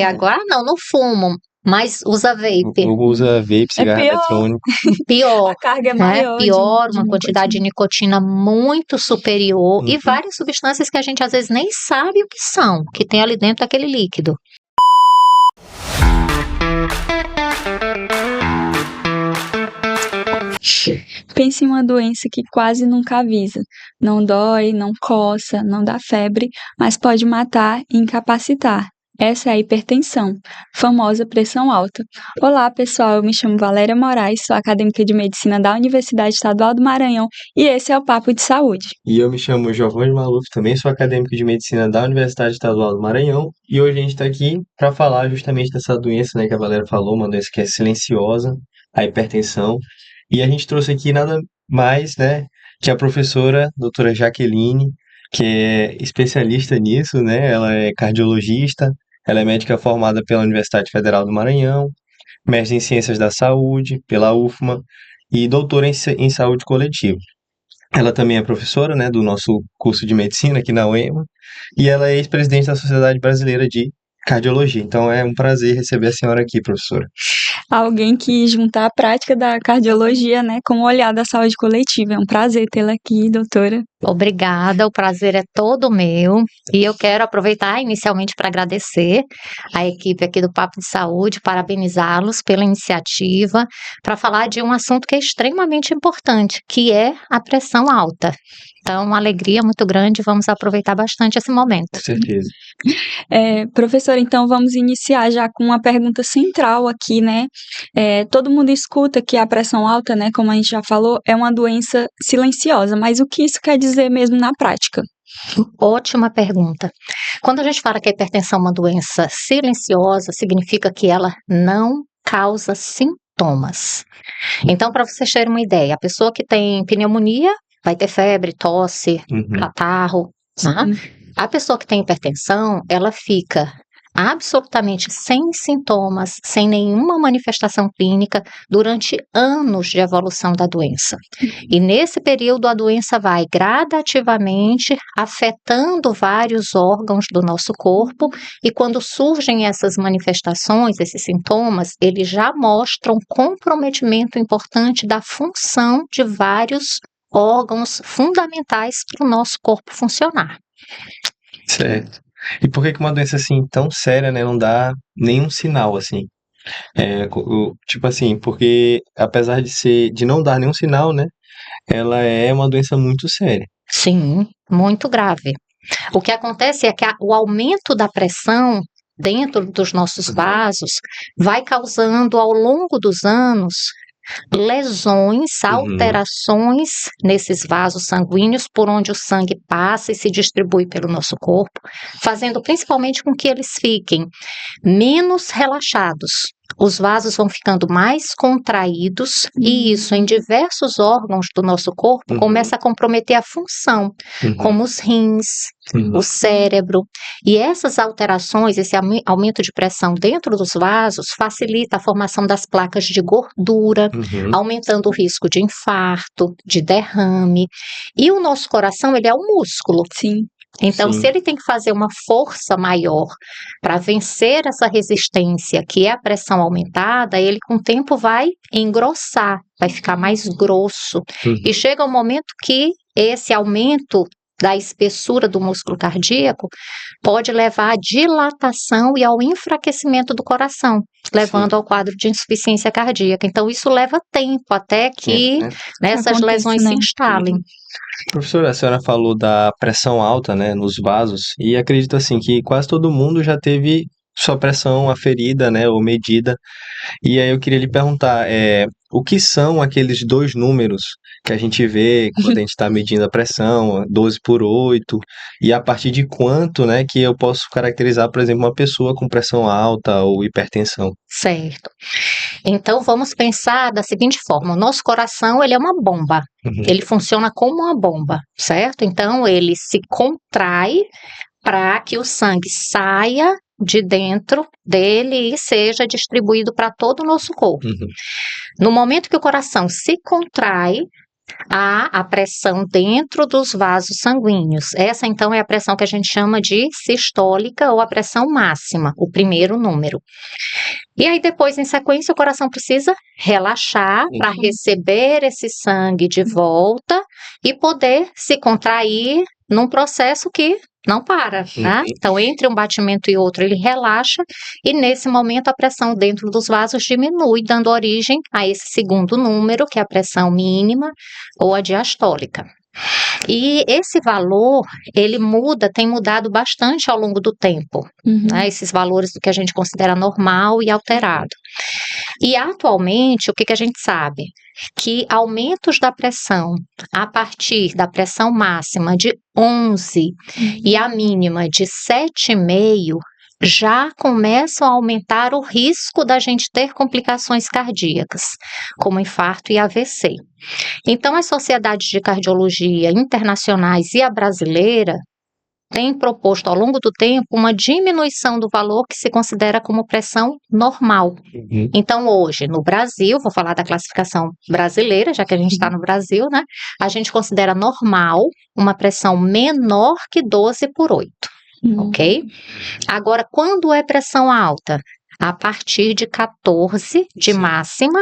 Agora não fumo, mas usa vape. Usa vape, cigarro pior. eletrônico. Pior, A carga é né? maior Pior, de uma quantidade de nicotina muito superior e várias substâncias que a gente às vezes nem sabe o que são, que tem ali dentro daquele líquido. Pense em uma doença que quase nunca avisa. Não dói, não coça, não dá febre, mas pode matar e incapacitar. Essa é a hipertensão, famosa pressão alta. Olá, pessoal, eu me chamo Valéria Moraes, sou acadêmica de medicina da Universidade Estadual do Maranhão e esse é o Papo de Saúde. E eu me chamo Giovanni Maluf, também sou acadêmico de medicina da Universidade Estadual do Maranhão. E hoje a gente está aqui para falar justamente dessa doença, né, que a Valéria falou, uma doença que é silenciosa, a hipertensão. E a gente trouxe aqui nada mais, né, que a professora doutora Jaqueline, que é especialista nisso, né? Ela é cardiologista, ela é médica formada pela Universidade Federal do Maranhão, mestre em Ciências da Saúde pela UFMA e doutora em Saúde Coletiva. Ela também é professora, né, do nosso curso de medicina aqui na UEMA e ela é ex-presidente da Sociedade Brasileira de Cardiologia. Então é um prazer receber a senhora aqui, professora. Alguém que juntar a prática da cardiologia, né, com o olhar da saúde coletiva. É um prazer tê-la aqui, doutora. Obrigada, o prazer é todo meu e eu quero aproveitar inicialmente para agradecer a equipe aqui do Papo de Saúde, parabenizá-los pela iniciativa para falar de um assunto que é extremamente importante, que é a pressão alta. Então, uma alegria muito grande, vamos aproveitar bastante esse momento. Com certeza. Professora, então vamos iniciar já com uma pergunta central aqui, né? Todo mundo escuta que a pressão alta, né, como a gente já falou, é uma doença silenciosa, mas o que isso quer dizer mesmo na prática? Ótima pergunta. Quando a gente fala que a hipertensão é uma doença silenciosa, significa que ela não causa sintomas. Então, para vocês terem uma ideia, a pessoa que tem pneumonia vai ter febre, tosse, catarro, tá? A pessoa que tem hipertensão, ela fica absolutamente sem sintomas, sem nenhuma manifestação clínica durante anos de evolução da doença. E nesse período a doença vai gradativamente afetando vários órgãos do nosso corpo e quando surgem essas manifestações, esses sintomas, eles já mostram comprometimento importante da função de vários órgãos fundamentais para o nosso corpo funcionar. Certo. E por que uma doença assim tão séria, né, não dá nenhum sinal assim? Tipo assim, porque apesar de não dar nenhum sinal, né, ela é uma doença muito séria. Sim, muito grave. O que acontece é que o aumento da pressão dentro dos nossos vasos vai causando ao longo dos anos lesões, alterações nesses vasos sanguíneos por onde o sangue passa e se distribui pelo nosso corpo, fazendo principalmente com que eles fiquem menos relaxados. Os vasos vão ficando mais contraídos e isso em diversos órgãos do nosso corpo começa a comprometer a função, como os rins, o cérebro. E essas alterações, esse aumento de pressão dentro dos vasos facilita a formação das placas de gordura, aumentando o risco de infarto, de derrame. E o nosso coração, ele é um músculo. Sim. Então, se ele tem que fazer uma força maior para vencer essa resistência, que é a pressão aumentada, ele com o tempo vai engrossar, vai ficar mais grosso. E chega um momento que esse aumento da espessura do músculo cardíaco pode levar à dilatação e ao enfraquecimento do coração, levando ao quadro de insuficiência cardíaca. Então, isso leva tempo até que essas lesões se instalem. Professora, a senhora falou da pressão alta, né, nos vasos, e acredito assim que quase todo mundo já teve sua pressão aferida, né, ou medida. E aí eu queria lhe perguntar, o que são aqueles dois números que a gente vê quando a gente está medindo a pressão, 12/8, e a partir de quanto, né, que eu posso caracterizar, por exemplo, uma pessoa com pressão alta ou hipertensão? Certo. Então, vamos pensar da seguinte forma, o nosso coração, ele é uma bomba, ele funciona como uma bomba, certo? Então, ele se contrai para que o sangue saia de dentro dele e seja distribuído para todo o nosso corpo. No momento que o coração se contrai, a pressão dentro dos vasos sanguíneos. Essa, então, é a pressão que a gente chama de sistólica ou a pressão máxima, o primeiro número. E aí, depois, em sequência, o coração precisa relaxar para receber esse sangue de volta e poder se contrair num processo que não para, né? Então, entre um batimento e outro, ele relaxa e, nesse momento, a pressão dentro dos vasos diminui, dando origem a esse segundo número, que é a pressão mínima ou a diastólica. E esse valor, ele muda, tem mudado bastante ao longo do tempo, né? Esses valores do que a gente considera normal e alterado. E atualmente, o que a gente sabe? Que aumentos da pressão a partir da pressão máxima de 11 e a mínima de 7,5 já começam a aumentar o risco da gente ter complicações cardíacas, como infarto e AVC. Então, as sociedades de cardiologia internacionais e a brasileira têm proposto ao longo do tempo uma diminuição do valor que se considera como pressão normal. Então, hoje, no Brasil, vou falar da classificação brasileira, já que a gente está no Brasil, né? A gente considera normal uma pressão menor que 12/8, ok? Agora, quando é pressão alta? A partir de 14 de máxima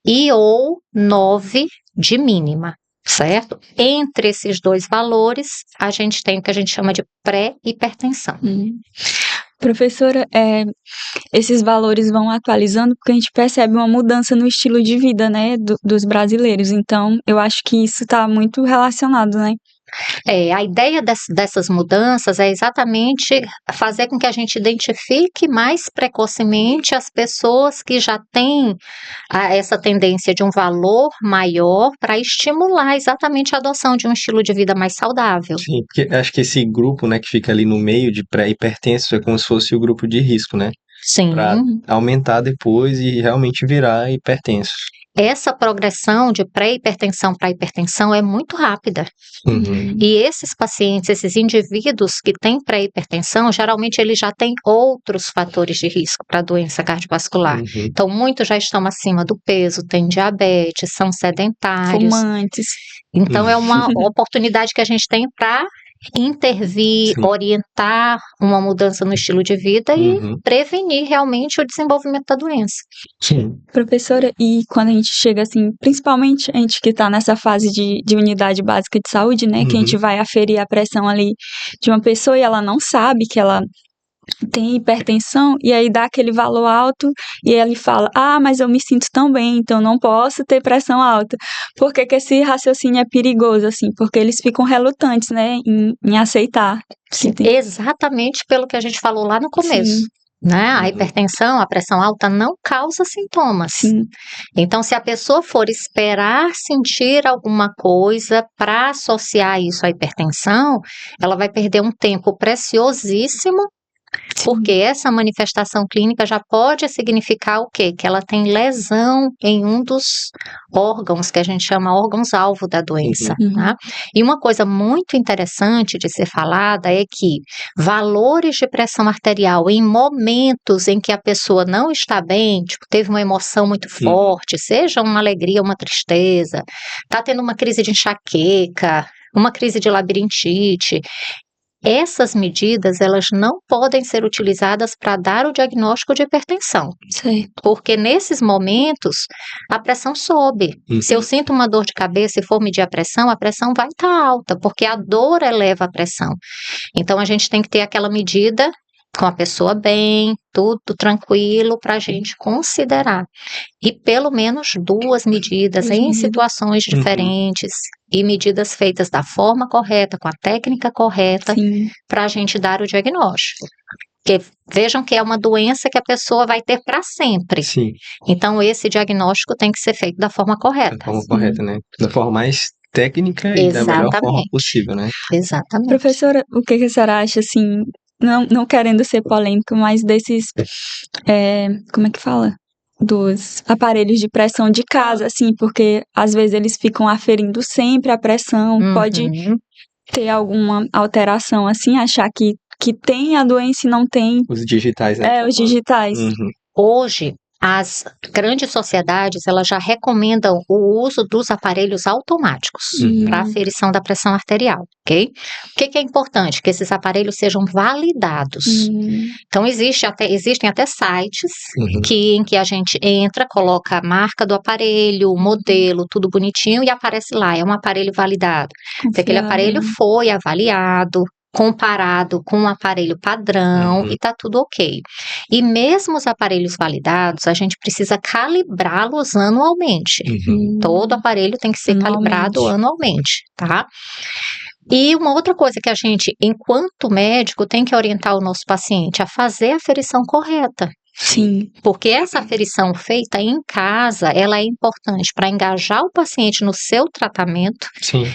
e ou 9 de mínima, certo? Entre esses dois valores, a gente tem o que a gente chama de pré-hipertensão. Professora, esses valores vão atualizando porque a gente percebe uma mudança no estilo de vida, né, dos brasileiros. Então, eu acho que isso está muito relacionado, né? A ideia dessas mudanças é exatamente fazer com que a gente identifique mais precocemente as pessoas que já têm essa tendência de um valor maior para estimular exatamente a adoção de um estilo de vida mais saudável. Sim, porque acho que esse grupo, né, que fica ali no meio de pré-hipertenso é como se fosse o grupo de risco, né? Sim. Para aumentar depois e realmente virar hipertenso. Essa progressão de pré-hipertensão para hipertensão é muito rápida. E esses pacientes, esses indivíduos que têm pré-hipertensão, geralmente eles já têm outros fatores de risco para a doença cardiovascular. Então, muitos já estão acima do peso, têm diabetes, são sedentários. Fumantes. Então, é uma oportunidade que a gente tem para intervir, orientar uma mudança no estilo de vida e prevenir realmente o desenvolvimento da doença. Professora, e quando a gente chega assim, principalmente a gente que está nessa fase de unidade básica de saúde, né, que a gente vai aferir a pressão ali de uma pessoa e ela não sabe que ela tem hipertensão, e aí dá aquele valor alto, e ele fala, mas eu me sinto tão bem, então não posso ter pressão alta. Por que esse raciocínio é perigoso, assim? Porque eles ficam relutantes, né, em aceitar. Exatamente pelo que a gente falou lá no começo. Né? A hipertensão, a pressão alta não causa sintomas. Então, se a pessoa for esperar sentir alguma coisa para associar isso à hipertensão, ela vai perder um tempo preciosíssimo, porque essa manifestação clínica já pode significar o quê? Que ela tem lesão em um dos órgãos que a gente chama órgãos-alvo da doença. Tá? E uma coisa muito interessante de ser falada é que valores de pressão arterial em momentos em que a pessoa não está bem, tipo, teve uma emoção muito forte, seja uma alegria, uma tristeza, está tendo uma crise de enxaqueca, uma crise de labirintite, essas medidas, elas não podem ser utilizadas para dar o diagnóstico de hipertensão. Porque nesses momentos, a pressão sobe. Se eu sinto uma dor de cabeça e for medir a pressão vai estar alta, porque a dor eleva a pressão. Então, a gente tem que ter aquela medida com a pessoa bem, tudo tranquilo para a gente considerar. E pelo menos 2 medidas em situações diferentes e medidas feitas da forma correta, com a técnica correta, para a gente dar o diagnóstico. Porque vejam que é uma doença que a pessoa vai ter para sempre. Então, esse diagnóstico tem que ser feito da forma correta. Da forma correta, né? Da forma mais técnica e da melhor forma possível, né? Exatamente. Professora, o que a senhora acha, assim, não querendo ser polêmica, mas desses, como é que fala? Dos aparelhos de pressão de casa, assim, porque às vezes eles ficam aferindo sempre a pressão, pode ter alguma alteração, assim, achar que tem a doença e não tem. Os digitais, né? Os digitais. Hoje, as grandes sociedades, elas já recomendam o uso dos aparelhos automáticos para aferição da pressão arterial, ok? O que é importante? Que esses aparelhos sejam validados. Então, existem até sites em que a gente entra, coloca a marca do aparelho, o modelo, tudo bonitinho e aparece lá, é um aparelho validado. Se aquele aparelho foi avaliado, comparado com um aparelho padrão e tá tudo ok. E mesmo os aparelhos validados, a gente precisa calibrá-los anualmente. Todo aparelho tem que ser calibrado anualmente, tá? E uma outra coisa que a gente, enquanto médico, tem que orientar o nosso paciente a fazer a aferição correta. Sim. Porque essa aferição feita em casa, ela é importante para engajar o paciente no seu tratamento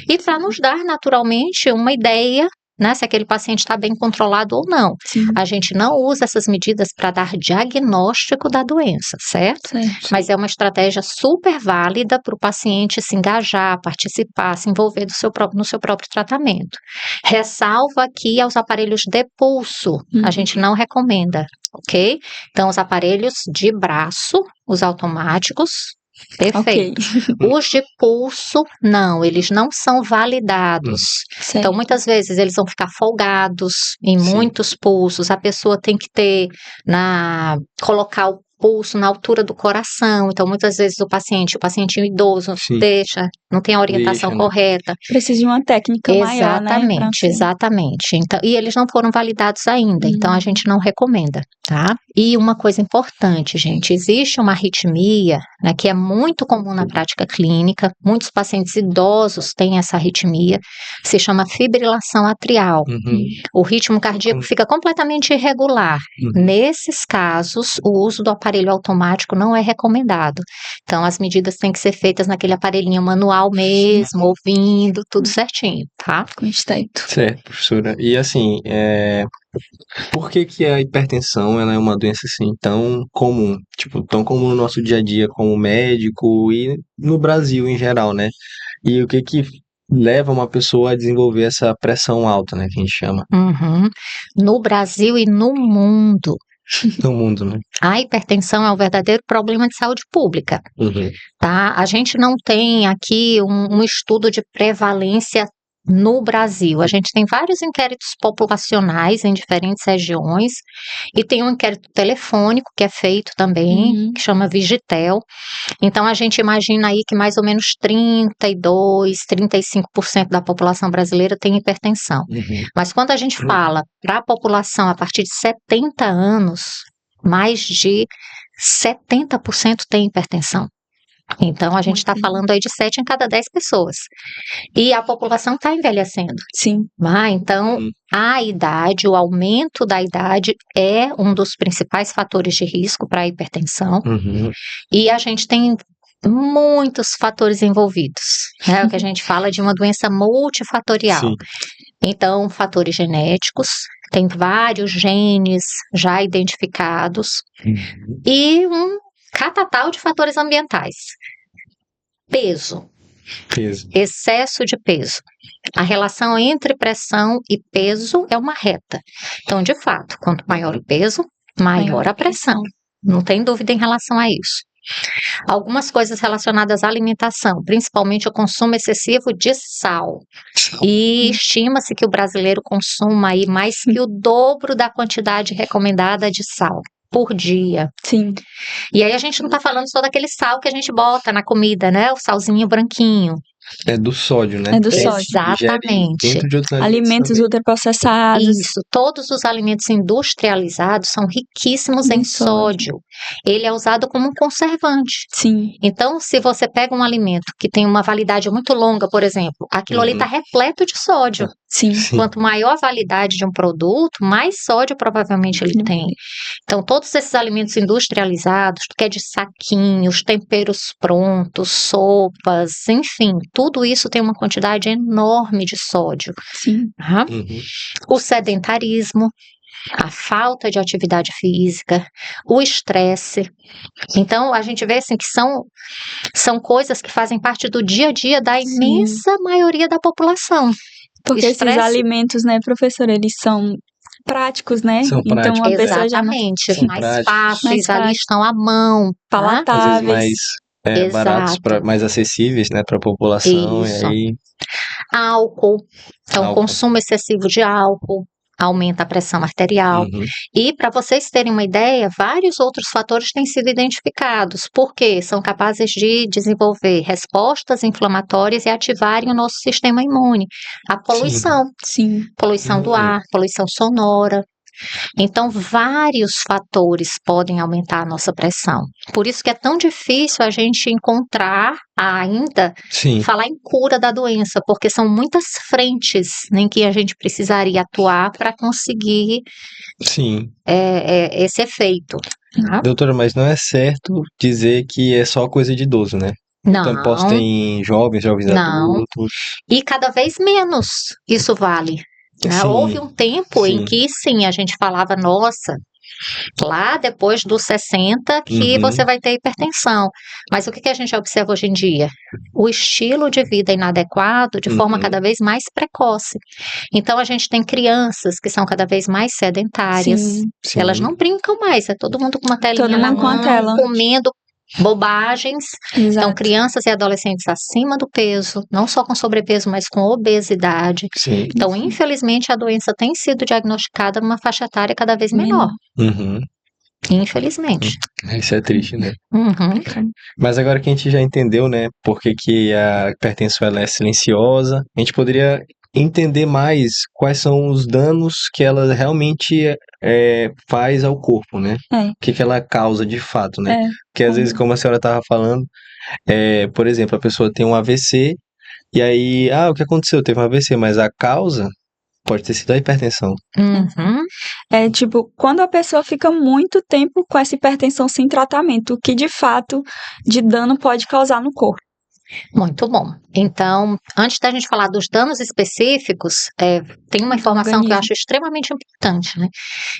e para nos dar naturalmente uma ideia, né, se aquele paciente está bem controlado ou não. A gente não usa essas medidas para dar diagnóstico da doença, certo? Mas é uma estratégia super válida para o paciente se engajar, participar, se envolver no seu próprio tratamento. Ressalva aqui aos aparelhos de pulso, a gente não recomenda, ok? Então, os aparelhos de braço, os automáticos, perfeito. Os de pulso, não, eles não são validados. Então, muitas vezes, eles vão ficar folgados em muitos pulsos. A pessoa tem que colocar o pulso na altura do coração. Então, muitas vezes, o paciente idoso, não tem a orientação correta. Precisa de uma técnica maior, né? Exatamente. Então, e eles não foram validados ainda, então a gente não recomenda, tá? E uma coisa importante, gente, existe uma arritmia, né, que é muito comum na prática clínica, muitos pacientes idosos têm essa arritmia, se chama fibrilação atrial. O ritmo cardíaco fica completamente irregular. Nesses casos, o uso do aparelho automático não é recomendado. Então, as medidas têm que ser feitas naquele aparelhinho manual mesmo, ouvindo, tudo certinho, tá? Certo, professora. E assim, por que a hipertensão ela é uma doença assim tão comum? Tipo, tão comum no nosso dia a dia como médico e no Brasil em geral, né? E o que leva uma pessoa a desenvolver essa pressão alta, né, que a gente chama? No Brasil e no mundo. No mundo, né? A hipertensão é um verdadeiro problema de saúde pública, tá? A gente não tem aqui um estudo de prevalência no Brasil. A gente tem vários inquéritos populacionais em diferentes regiões e tem um inquérito telefônico que é feito também, que chama Vigitel. Então, a gente imagina aí que mais ou menos 35% da população brasileira tem hipertensão. Mas quando a gente fala para a população a partir de 70 anos, mais de 70% tem hipertensão. Então, a gente está falando aí de 7 em cada 10 pessoas. E a população está envelhecendo. Então, a idade, o aumento da idade é um dos principais fatores de risco para a hipertensão. E a gente tem muitos fatores envolvidos, né? O que a gente fala de uma doença multifatorial. Então, fatores genéticos, tem vários genes já identificados e um catatal de fatores ambientais. Peso. Excesso de peso. A relação entre pressão e peso é uma reta. Então, de fato, quanto maior o peso, maior a pressão. Não tem dúvida em relação a isso. Algumas coisas relacionadas à alimentação, principalmente o consumo excessivo de sal. E estima-se que o brasileiro consuma aí mais que o dobro da quantidade recomendada de sal por dia. E aí a gente não está falando só daquele sal que a gente bota na comida, né? O salzinho branquinho. É do sódio, né? É do sódio. Exatamente. Dentro de outros alimentos ultraprocessados. Isso, todos os alimentos industrializados são riquíssimos em sódio. Ele é usado como um conservante. Então, se você pega um alimento que tem uma validade muito longa, por exemplo, aquilo ali está repleto de sódio. Quanto maior a validade de um produto, mais sódio provavelmente ele tem. Então, todos esses alimentos industrializados, que é de saquinhos, temperos prontos, sopas, enfim, tudo isso tem uma quantidade enorme de sódio. O sedentarismo, a falta de atividade física, o estresse. Então, a gente vê assim que são coisas que fazem parte do dia a dia da imensa maioria da população. Porque esses alimentos, né, professora, eles são práticos, né? São Então práticos, a pessoa já não Exatamente, São mais práticos. fáceis, mais ali fácil, estão à mão, tá? Às vezes palatáveis. mais baratos, Exato, mais acessíveis, né, para a população, e isso. aí Álcool, então álcool. consumo excessivo de álcool aumenta a pressão arterial. Uhum. E para vocês terem uma ideia, vários outros fatores têm sido identificados, porque são capazes de desenvolver respostas inflamatórias e ativarem o nosso sistema imune. A poluição, Sim, poluição do Uhum. ar, poluição sonora. Então, vários fatores podem aumentar a nossa pressão. Por isso que é tão difícil a gente encontrar ainda, Sim, falar em cura da doença, porque são muitas frentes em que a gente precisaria atuar para conseguir sim. esse efeito. Tá? Doutora, mas não é certo dizer que é só coisa de idoso, né? Então posso ter Não, em jovens não. adultos. E cada vez menos isso vale. Né? Sim, Houve um tempo em sim. que sim, a gente falava, nossa, lá depois dos 60 que Uhum. você vai ter hipertensão. Mas o que a gente observa hoje em dia? O estilo de vida inadequado de forma Uhum. cada vez mais precoce. Então a gente tem crianças que são cada vez mais sedentárias. sim. Sim. Elas não brincam mais, é todo mundo com uma telinha Todo na mundo com a mão, tela. comendo bobagens. Então, Exato. crianças e adolescentes acima do peso, não só com sobrepeso, mas com obesidade. Sim. Então, infelizmente, a doença tem sido diagnosticada numa faixa etária cada vez menor. Uhum. Infelizmente. Isso é triste, né? Uhum. Mas agora que a gente já entendeu, né, por que a hipertensão ela é silenciosa, a gente poderia entender mais quais são os danos que ela realmente faz ao corpo, né? É. O que ela causa de fato, né? É. Porque às vezes, como a senhora estava falando, por exemplo, a pessoa tem um AVC e aí, o que aconteceu? Teve um AVC, mas a causa pode ter sido a hipertensão. Uhum. É tipo, quando a pessoa fica muito tempo com essa hipertensão sem tratamento, o que de fato de dano pode causar no corpo. Muito bom. Então, antes da gente falar dos danos específicos, tem uma informação que eu organismo. acho extremamente importante, né?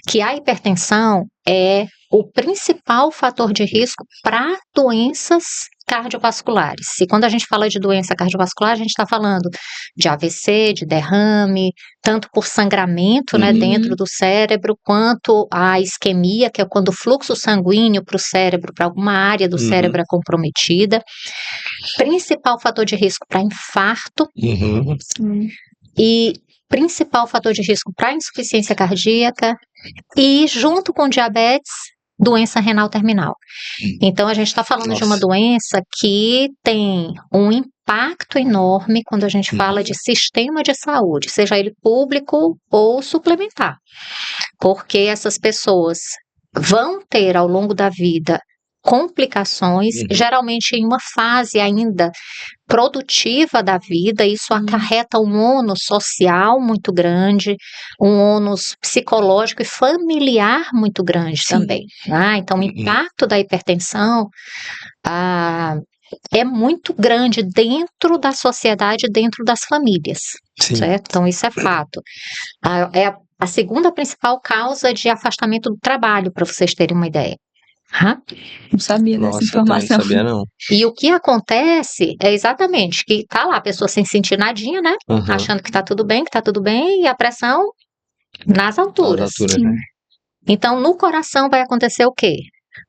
Que a hipertensão é o principal fator de risco para doenças cardiovasculares. E quando a gente fala de doença cardiovascular, a gente está falando de AVC, de derrame, tanto por sangramento, né, Uhum. dentro do cérebro, quanto a isquemia, que é quando o fluxo sanguíneo para o cérebro, para alguma área do Uhum. cérebro é comprometida. Principal fator de risco para infarto Uhum. e principal fator de risco para insuficiência cardíaca e, junto com diabetes, doença renal terminal. Então, a gente está falando de uma Nossa. doença que tem um impacto enorme quando a gente fala de sistema de saúde, seja ele público ou suplementar, porque essas pessoas vão ter ao longo da vida complicações, Uhum. geralmente em uma fase ainda produtiva da vida, isso acarreta um ônus social muito grande, um ônus psicológico e familiar muito grande Sim. também. Né? Então, o impacto da hipertensão é muito grande dentro da sociedade, dentro das famílias. Sim. Certo? Então, isso é fato. É a segunda principal causa de afastamento do trabalho, para vocês terem uma ideia. Não sabia dessa Nossa, também não informação. sabia não. E o que acontece é exatamente que tá lá a pessoa sem sentir nadinha, né? Uhum. Achando que tá tudo bem, e a pressão nas alturas. Nas alturas, Sim. né? Então, no coração vai acontecer o quê?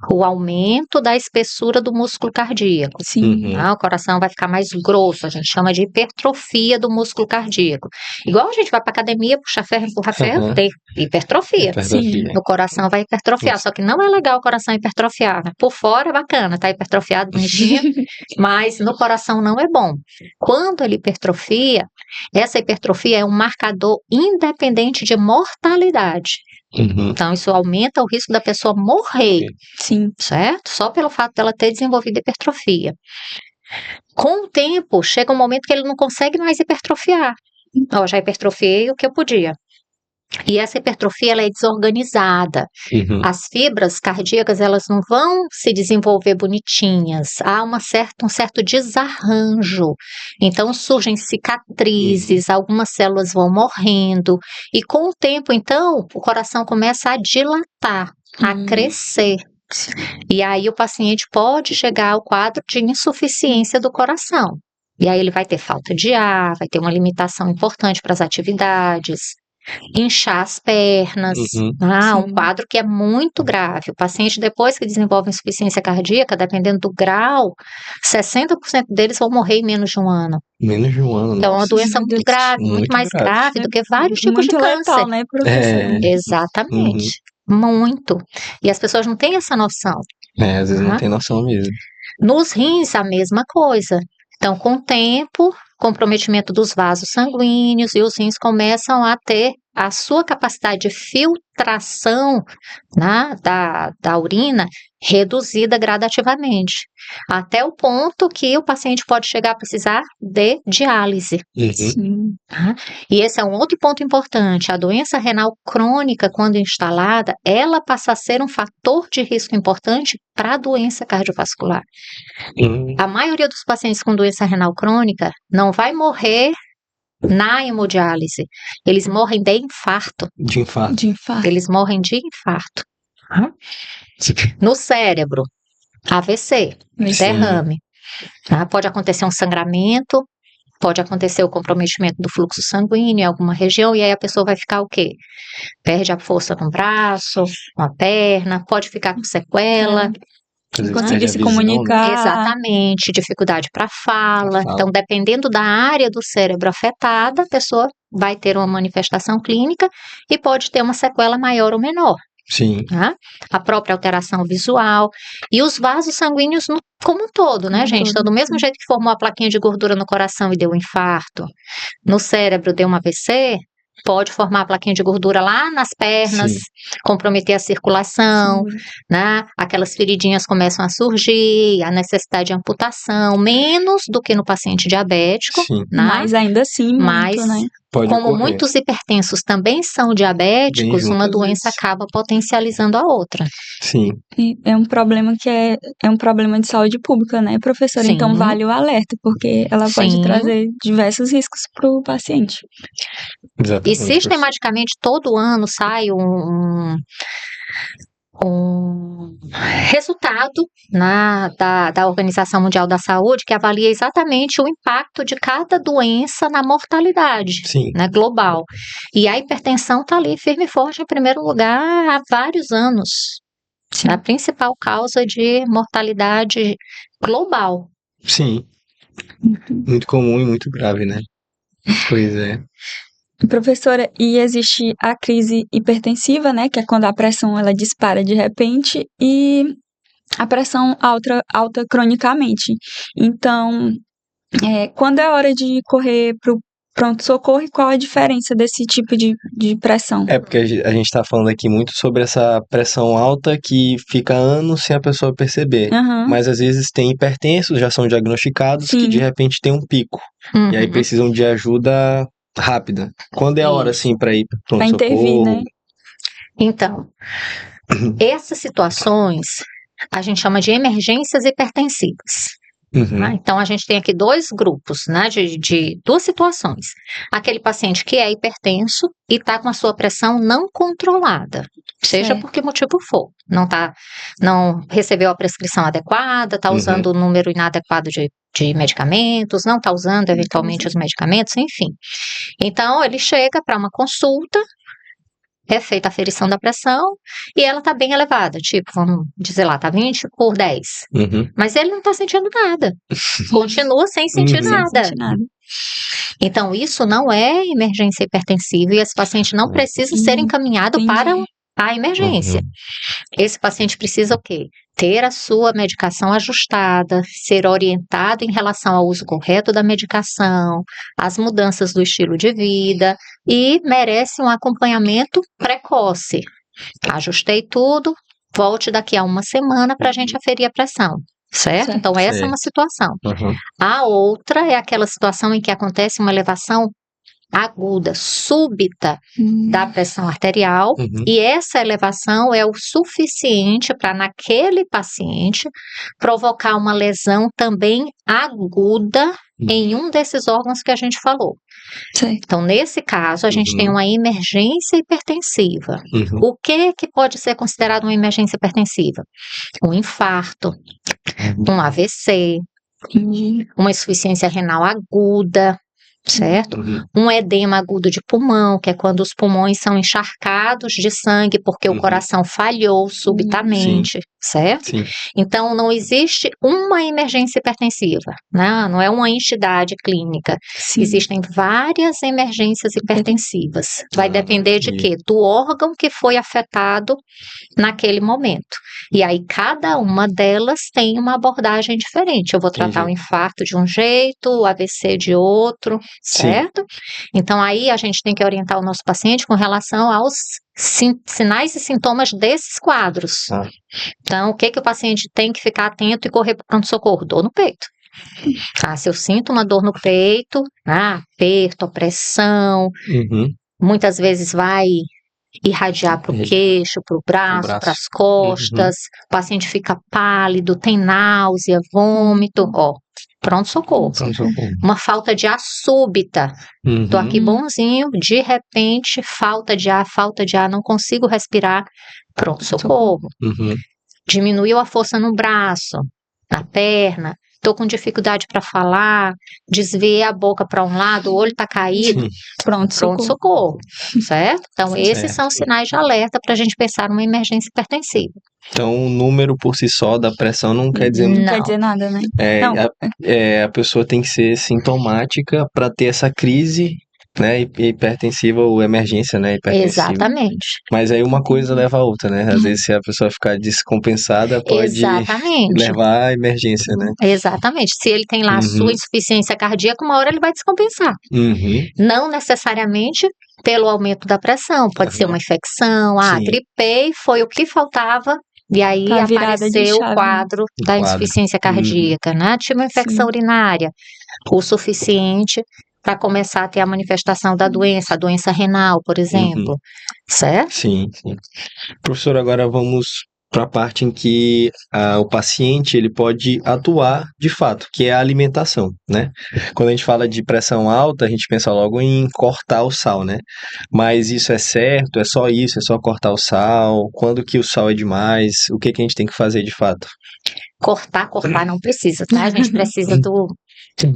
O aumento da espessura do músculo cardíaco. Sim. Uhum. O coração vai ficar mais grosso, a gente chama de hipertrofia do músculo cardíaco. Igual a gente vai para academia, puxa ferro, empurra ferro, Uhum. tem hipertrofia. Hipertrofia. No coração vai hipertrofiar, Nossa. só que não é legal o coração hipertrofiar, né? Por fora é bacana, tá hipertrofiado, bonitinho, mas no coração não é bom. Quando ele hipertrofia, essa hipertrofia é um marcador independente de mortalidade. Uhum. Então, isso aumenta o risco da pessoa morrer, Sim. certo? Só pelo fato dela ter desenvolvido hipertrofia. Com o tempo, chega um momento que ele não consegue mais hipertrofiar. Já hipertrofiei o que eu podia. E essa hipertrofia, ela é desorganizada. Uhum. As fibras cardíacas, elas não vão se desenvolver bonitinhas. Há um certo desarranjo. Então, surgem cicatrizes, algumas células vão morrendo. E com o tempo, então, o coração começa a dilatar, a crescer. E aí o paciente pode chegar ao quadro de insuficiência do coração. E aí ele vai ter falta de ar, vai ter uma limitação importante para as atividades. inchar as pernas, Uhum. um Sim. quadro que é muito grave. O paciente, depois que desenvolve insuficiência cardíaca, dependendo do grau, 60% deles vão morrer em menos de um ano. Menos de um ano, Então, é uma nossa. doença Meu muito Deus. grave, muito Muito mais grave. grave do que vários tipos de Muito câncer. letal, né, professora? É. Exatamente. Muito. E as pessoas não têm essa noção. Às vezes não Tá? tem noção mesmo. Nos rins, a mesma coisa. Então, com o tempo, comprometimento dos vasos sanguíneos e os rins começam a ter a sua capacidade de filtração, né, da urina reduzida gradativamente, até o ponto que o paciente pode chegar a precisar de diálise. Uhum. Sim. Tá? E esse é um outro ponto importante. A doença renal crônica, quando instalada, ela passa a ser um fator de risco importante para a doença cardiovascular. Uhum. A maioria dos pacientes com doença renal crônica não vai morrer na hemodiálise. Eles morrem de infarto. De infarto. De infarto. Eles morrem de infarto. Tá? No cérebro, AVC, Sim. derrame. Tá? Pode acontecer um sangramento, pode acontecer o comprometimento do fluxo sanguíneo em alguma região, e aí a pessoa vai ficar o quê? Perde a força no braço, na perna, pode ficar com sequela. Às vezes Conseguir perde a se visão, né? comunicar. Exatamente, dificuldade para fala. Então, dependendo da área do cérebro afetada, a pessoa vai ter uma manifestação clínica e pode ter uma sequela maior ou menor. Sim. Tá? A própria alteração visual e os vasos sanguíneos como um todo, né, Como um gente? todo, Então, do mesmo sim. jeito que formou a plaquinha de gordura no coração e deu um infarto, no cérebro deu um AVC, pode formar a plaquinha de gordura lá nas pernas, Sim. comprometer a circulação, Sim. né? Aquelas feridinhas começam a surgir, a necessidade de amputação, menos do que no paciente diabético, Sim. né? Mas ainda assim, muito, Mas, né? Pode como ocorrer. muitos hipertensos também são Bem diabéticos, junto, uma às doença vezes. acaba potencializando a outra. Sim. E é um problema que é um problema de saúde pública, né, professora? Sim. Então vale o alerta, porque ela pode Sim. trazer diversos riscos para o paciente. E Exatamente. sistematicamente, todo ano sai um resultado da Organização Mundial da Saúde que avalia exatamente o impacto de cada doença na mortalidade, Sim. né, global. E a hipertensão está ali firme e forte em primeiro lugar há vários anos. Sim. É a principal causa de mortalidade global. Sim. Muito comum e muito grave, né? Pois é. Professora, e existe a crise hipertensiva, né, que é quando a pressão ela dispara de repente, e a pressão alta cronicamente. Então, quando é hora de correr pro pronto-socorro, e qual a diferença desse tipo de pressão? É porque a gente tá falando aqui muito sobre essa pressão alta que fica anos sem a pessoa perceber. Aham. Mas às vezes tem hipertensos, já são diagnosticados, que Sim. de repente tem um pico. E aí Uhum. precisam de ajuda rápida. Quando é a hora, Isso. assim, pra ir pro Pra intervir, pronto-socorro? né? Então, essas situações a gente chama de emergências hipertensivas. Uhum. Tá? Então, a gente tem aqui dois grupos, né, de duas situações. Aquele paciente que é hipertenso e está com a sua pressão não controlada, seja Certo. por que motivo for. Não recebeu a prescrição adequada, está Uhum. usando o número inadequado de medicamentos, não está usando eventualmente os medicamentos, enfim. Então, ele chega para uma consulta, é feita a aferição da pressão e ela está bem elevada, tipo, vamos dizer lá, está 20/10. Uhum. Mas ele não está sentindo nada. Continua sem sentir Uhum. nada. Sem sentir nada. Então, isso não é emergência hipertensiva e esse paciente não precisa ser encaminhado Entendi. para a emergência. Uhum. Esse paciente precisa o quê? Ter a sua medicação ajustada, ser orientado em relação ao uso correto da medicação, as mudanças do estilo de vida e merece um acompanhamento precoce. Ajustei tudo, volte daqui a uma semana para a gente aferir a pressão, certo? Certo. Então, essa é uma situação. Uhum. A outra é aquela situação em que acontece uma elevação aguda, súbita da pressão arterial, Uhum. e essa elevação é o suficiente para, naquele paciente, provocar uma lesão também aguda em um desses órgãos que a gente falou. Certo. Então, nesse caso, a gente tem uma emergência hipertensiva. Uhum. O que pode ser considerado uma emergência hipertensiva? Um infarto, um AVC, Entendi. uma insuficiência renal aguda, certo? Uhum. Um edema agudo de pulmão, que é quando os pulmões são encharcados de sangue porque o Uhum. coração falhou subitamente, certo? Sim. Então, não existe uma emergência hipertensiva, né? Não é uma entidade clínica. Sim. Existem várias emergências hipertensivas. Vai depender de quê? Do órgão que foi afetado naquele momento. E aí, cada uma delas tem uma abordagem diferente. Eu vou tratar o Entendi. infarto de um jeito, o AVC de outro, Sim. certo? Então, aí a gente tem que orientar o nosso paciente com relação aos sinais e sintomas desses quadros. Ah. Então, o que o paciente tem que ficar atento e correr para o pronto-socorro? Dor no peito. Se eu sinto uma dor no peito, aperto, opressão, Uhum. muitas vezes vai irradiar para o queixo, para o braço, para as costas, o paciente fica pálido, tem náusea, vômito, pronto-socorro. Pronto-socorro. Uma falta de ar súbita, tô aqui bonzinho, de repente, falta de ar, não consigo respirar, pronto-socorro. Uhum. Diminuiu a força no braço, na perna, tô com dificuldade para falar, desviei a boca para um lado, o olho tá caído, pronto-socorro, certo? Então, esses são sinais de alerta para a gente pensar numa emergência hipertensiva. Então, o número por si só da pressão não quer dizer muito. Não quer dizer nada, né? Não. A pessoa tem que ser sintomática para ter essa crise, né, hipertensiva ou emergência, né, hipertensiva. Exatamente. Mas aí uma coisa leva a outra, né? Às vezes, se a pessoa ficar descompensada, pode levar à emergência, né? Exatamente. Se ele tem lá a sua insuficiência cardíaca, uma hora ele vai descompensar. Uhum. Não necessariamente pelo aumento da pressão, pode ser uma infecção, Sim. gripei, foi o que faltava, e aí Tá virada de apareceu o chave, quadro da insuficiência cardíaca, né? Tive uma infecção urinária, o suficiente para começar a ter a manifestação da doença, a doença renal, por exemplo, certo? Sim, sim. Professor, agora vamos para a parte em que o paciente ele pode atuar de fato, que é a alimentação, né? Quando a gente fala de pressão alta, a gente pensa logo em cortar o sal, né? Mas isso é certo? É só isso? É só cortar o sal? Quando que o sal é demais? O que a gente tem que fazer de fato? Cortar não precisa, tá? A gente precisa do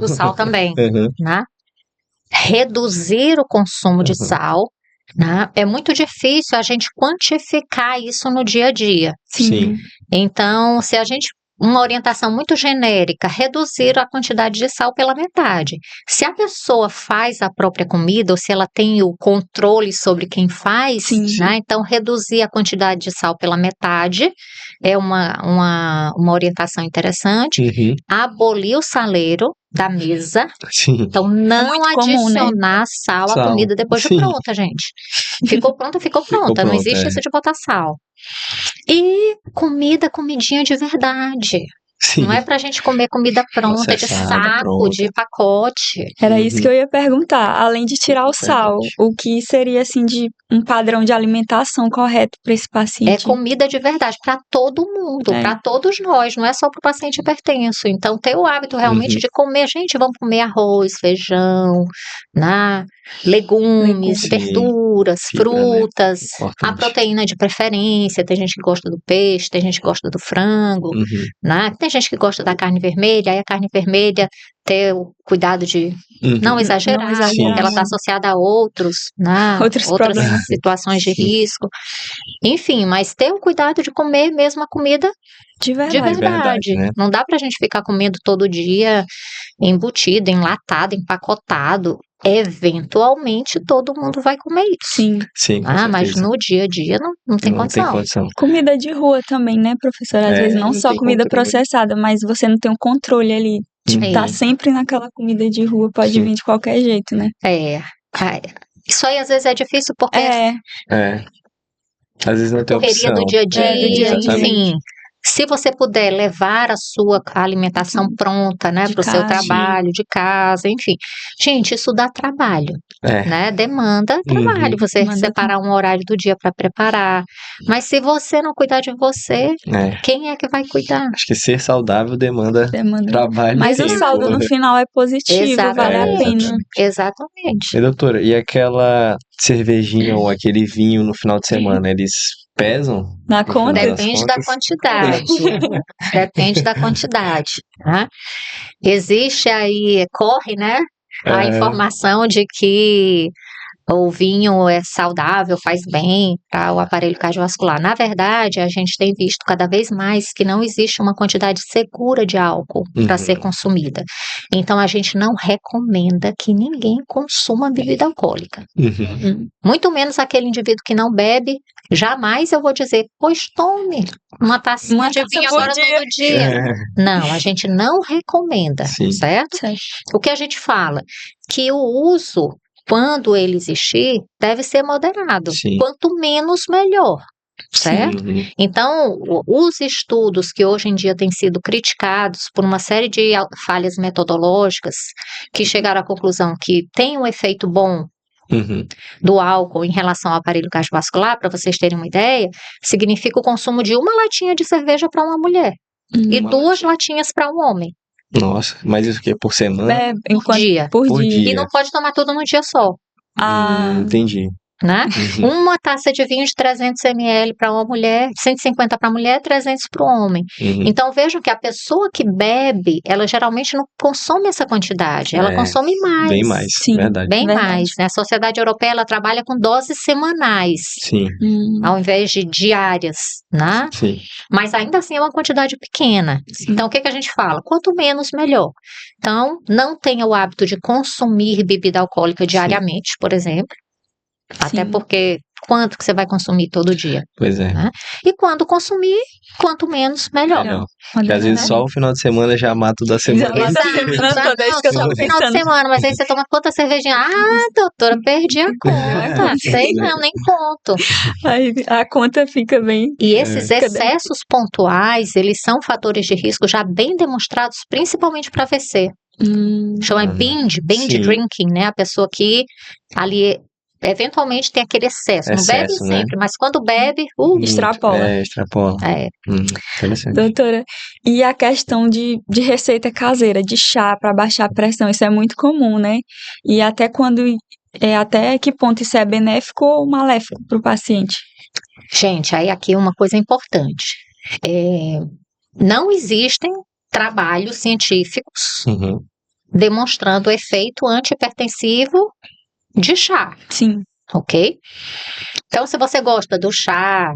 sal também, né? Reduzir o consumo de sal, né? É muito difícil a gente quantificar isso no dia a dia. Sim. Então, se a gente, uma orientação muito genérica, reduzir a quantidade de sal pela metade. Se a pessoa faz a própria comida, ou se ela tem o controle sobre quem faz, né? Então reduzir a quantidade de sal pela metade é uma orientação interessante. Abolir o saleiro da mesa. Sim. Então, não adicionar sal à comida depois de pronta, gente. Ficou pronta. Não existe isso de botar sal. E comidinha de verdade. Sim. Não é pra gente comer comida pronta, de saco, de pacote. Era isso que eu ia perguntar. Além de tirar o sal, o que seria, assim, de um padrão de alimentação correto para esse paciente? É comida de verdade, para todo mundo, para todos nós, não é só para o paciente hipertenso. Então, ter o hábito realmente de comer, gente, vamos comer arroz, feijão, né? Legumes, verduras, frutas, a proteína de preferência. Tem gente que gosta do peixe, tem gente que gosta do frango, né? Tem gente que gosta da carne vermelha, aí a carne vermelha ter o cuidado de não exagerar, porque ela está associada a outros, né? Outras situações de risco. Enfim, mas ter o cuidado de comer mesmo a comida de verdade. Né? Não dá pra gente ficar comendo todo dia embutido, enlatado, empacotado. Eventualmente todo mundo vai comer isso. Sim. Mas no dia a dia não tem condição. Comida de rua também, né, professora? Às vezes não só comida processada, mas você não tem um controle ali. Tipo, tá sempre naquela comida de rua, pode vir de qualquer jeito, né? Isso aí às vezes é difícil porque às vezes não tem opção. Correria do dia a dia, enfim. Se você puder levar a sua alimentação pronta, né, para o seu trabalho, de casa, enfim. Gente, isso dá trabalho, né? Demanda trabalho, você separar um horário do dia para preparar. Mas se você não cuidar de você, quem é que vai cuidar? Acho que ser saudável demanda trabalho. Mas o saldo no final é positivo, vale a pena. Exatamente. E doutora, e aquela cervejinha ou aquele vinho no final de semana, eles pesam? Na conta? Depende da quantidade. Depende da quantidade. Né? Existe aí, corre, né? a informação de que o vinho é saudável, faz bem para o aparelho cardiovascular. Na verdade, a gente tem visto cada vez mais que não existe uma quantidade segura de álcool para ser consumida. Então, a gente não recomenda que ninguém consuma bebida alcoólica. Muito menos aquele indivíduo que não bebe. Jamais eu vou dizer, pois tome uma tacinha de vinho agora todo dia. Não, a gente não recomenda, certo? O que a gente fala? Que o uso, quando ele existir, deve ser moderado. Quanto menos, melhor. Certo? Então, os estudos que hoje em dia têm sido criticados por uma série de falhas metodológicas que chegaram à conclusão que tem um efeito bom do álcool em relação ao aparelho cardiovascular, para vocês terem uma ideia, significa o consumo de uma latinha de cerveja para uma mulher e 2 latinhas para um homem. Nossa, mas isso aqui é por semana? Por dia. E não pode tomar tudo num dia só. Entendi. Né? Uma taça de vinho de 300 ml para uma mulher, 150 para a mulher, 300 para o homem. Então vejam que a pessoa que bebe, ela geralmente não consome essa quantidade, ela consome mais. Bem mais, verdade. Bem mais, né? A Sociedade Europeia, ela trabalha com doses semanais, ao invés de diárias, né? Mas ainda assim é uma quantidade pequena. Então o que a gente fala? Quanto menos, melhor. Então, não tenha o hábito de consumir bebida alcoólica diariamente, por exemplo. Até porque quanto que você vai consumir todo dia? Pois é. Né? E quando consumir, quanto menos, melhor. Porque às vezes só o final de semana já mata da semana. Só o final de semana, mas aí você toma quanta cervejinha? Ah, doutora, perdi a conta. Sei não, nem conto. Aí a conta fica bem... E esses excessos pontuais, eles são fatores de risco já bem demonstrados, principalmente para AVC. Chama binge drinking, né? A pessoa que ali... eventualmente tem aquele excesso. Não bebe sempre, mas quando bebe, extrapola. Extrapola. Interessante. Doutora, e a questão de receita caseira, de chá para baixar a pressão, isso é muito comum, né? E até que ponto isso é benéfico ou maléfico para o paciente? Gente, aí aqui uma coisa importante. Não existem trabalhos científicos demonstrando o efeito antihipertensivo de chá. Ok? Então, se você gosta do chá,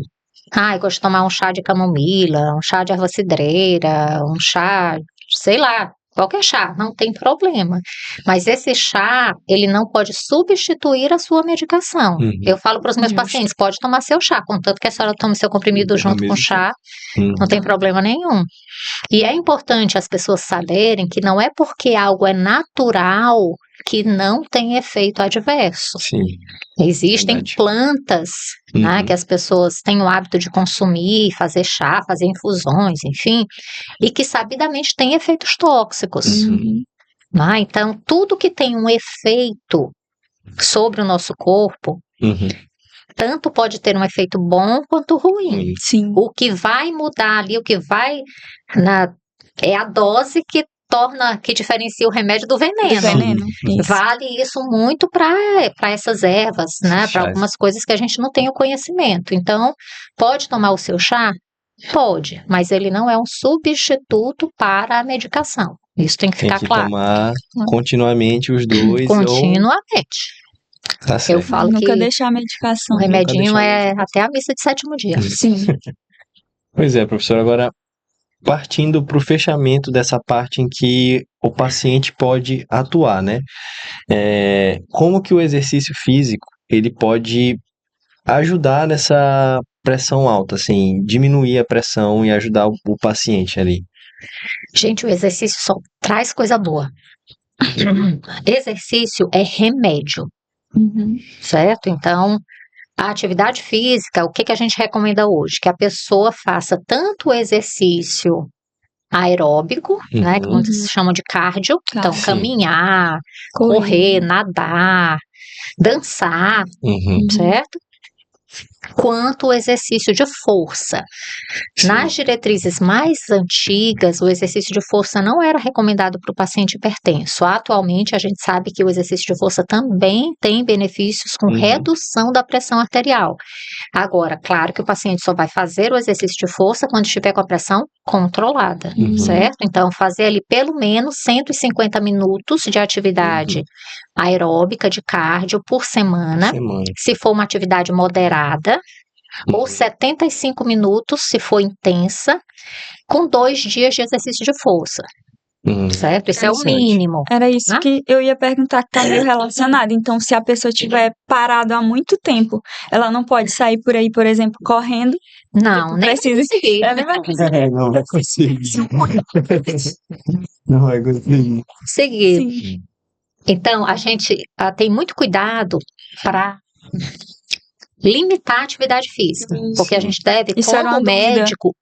eu gosto de tomar um chá de camomila, um chá de erva cidreira, um chá, sei lá, qualquer chá, não tem problema. Mas esse chá, ele não pode substituir a sua medicação. Eu falo para os meus pacientes, pode tomar seu chá, contanto que a senhora tome seu comprimido junto com o chá, não tem problema nenhum. E é importante as pessoas saberem que não é porque algo é natural que não tem efeito adverso. Existem plantas, né, que as pessoas têm o hábito de consumir, fazer chá, fazer infusões, enfim, e que sabidamente têm efeitos tóxicos. Né? Então, tudo que tem um efeito sobre o nosso corpo, tanto pode ter um efeito bom quanto ruim. O que vai mudar ali, é a dose que diferencia o remédio do veneno. Vale isso muito para essas ervas, né? Para algumas coisas que a gente não tem o conhecimento. Então, pode tomar o seu chá? Pode, mas ele não é um substituto para a medicação. Isso tem que ficar claro. Tem que tomar continuamente os dois. Continuamente. Tá certo. Eu falo nunca que deixar a medicação. O remedinho é até a missa de 7º dia. Pois é, professor, agora partindo para o fechamento dessa parte em que o paciente pode atuar, né? Como que o exercício físico ele pode ajudar nessa pressão alta, assim, diminuir a pressão e ajudar o paciente ali? Gente, o exercício só traz coisa boa. Exercício é remédio, certo? Então, a atividade física, o que a gente recomenda hoje? Que a pessoa faça tanto o exercício aeróbico, né, que muitos chamam de cardio, então caminhar, correr, nadar, dançar, certo? quanto o exercício de força. Nas diretrizes mais antigas, o exercício de força não era recomendado para o paciente hipertenso. Atualmente, a gente sabe que o exercício de força também tem benefícios com Uhum. redução da pressão arterial. Agora, claro que o paciente só vai fazer o exercício de força quando estiver com a pressão controlada, Uhum. certo? Então, fazer ali pelo menos 150 minutos de atividade aeróbica, de cardio por semana, Semana. se for uma atividade moderada, ou Uhum. 75 minutos, se for intensa, com 2 dias de exercício de força, certo? Isso é o Interessante. mínimo. Era isso Ah? que eu ia perguntar, que tá meio relacionado. Então, se a pessoa tiver parado há muito tempo, ela não pode sair por aí, por exemplo, correndo. Não, nem Precisa. conseguir. Ela vai Não vai conseguir. Não vai conseguir. Seguir. Sim. Então, a gente tem muito cuidado para limitar a atividade física, porque a gente deve, Isso era como uma dúvida. médico,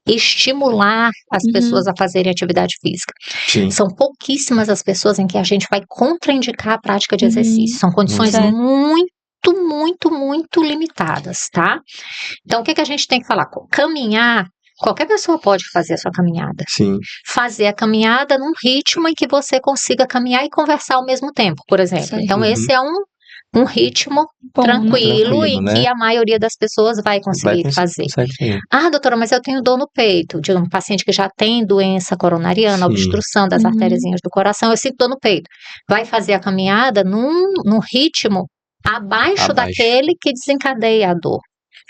estimular as Uhum. pessoas a fazerem atividade física. Sim. São pouquíssimas as pessoas em que a gente vai contraindicar a prática de Uhum. exercício. São condições Certo. muito limitadas, tá? Então, o que a gente tem que falar? Caminhar, qualquer pessoa pode fazer a sua caminhada. Sim. Fazer a caminhada num ritmo em que você consiga caminhar e conversar ao mesmo tempo, por exemplo. Certo. Então, Uhum. esse é um ritmo Bom, né? tranquilo Tranquilo, em né? que a maioria das pessoas vai conseguir fazer. Consegue sim. Ah, doutora, mas eu tenho dor no peito, de um paciente que já tem doença coronariana, Sim. obstrução das Uhum. artériazinhas do coração, eu sinto dor no peito. Vai fazer a caminhada num ritmo abaixo daquele que desencadeia a dor,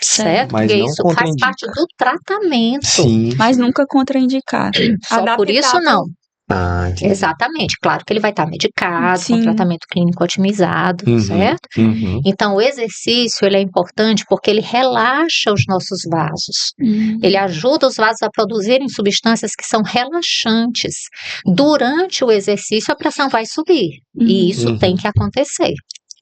certo? Mas Porque não isso faz contraindica. parte do tratamento. Sim. Mas nunca contraindicar. Só por isso não. Ah, entendi. Exatamente. Claro que ele vai estar medicado, com Sim. tratamento clínico otimizado, Uhum. certo? Uhum. Então, o exercício, ele é importante porque ele relaxa os nossos vasos. Ele ajuda os vasos a produzirem substâncias que são relaxantes. Durante o exercício, a pressão vai subir. E isso Uhum. tem que acontecer.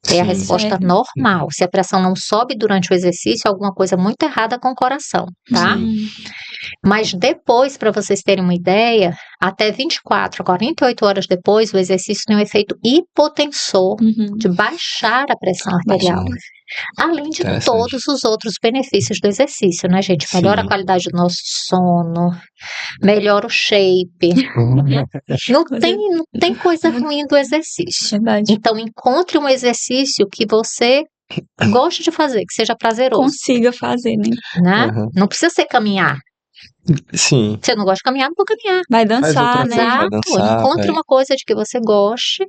É a Sim. resposta Certo. normal. Se a pressão não sobe durante o exercício, alguma coisa muito errada com o coração, tá? Sim. Mas depois, para vocês terem uma ideia, até 24 a 48 horas depois, o exercício tem um efeito hipotensor Uhum. de baixar a pressão arterial. Além de Interessante. todos os outros benefícios do exercício, né, gente? Melhora Sim. a qualidade do nosso sono, melhora o shape. Não tem coisa ruim do exercício. Verdade. Então, encontre um exercício que você goste de fazer, que seja prazeroso, Consiga fazer, né? né? Uhum. Não precisa ser caminhar. Sim. Se eu não gosto de caminhar, não vou caminhar. Vai Faz dançar, outra né? coisa, vai Exato. dançar, Encontre vai. uma coisa de que você goste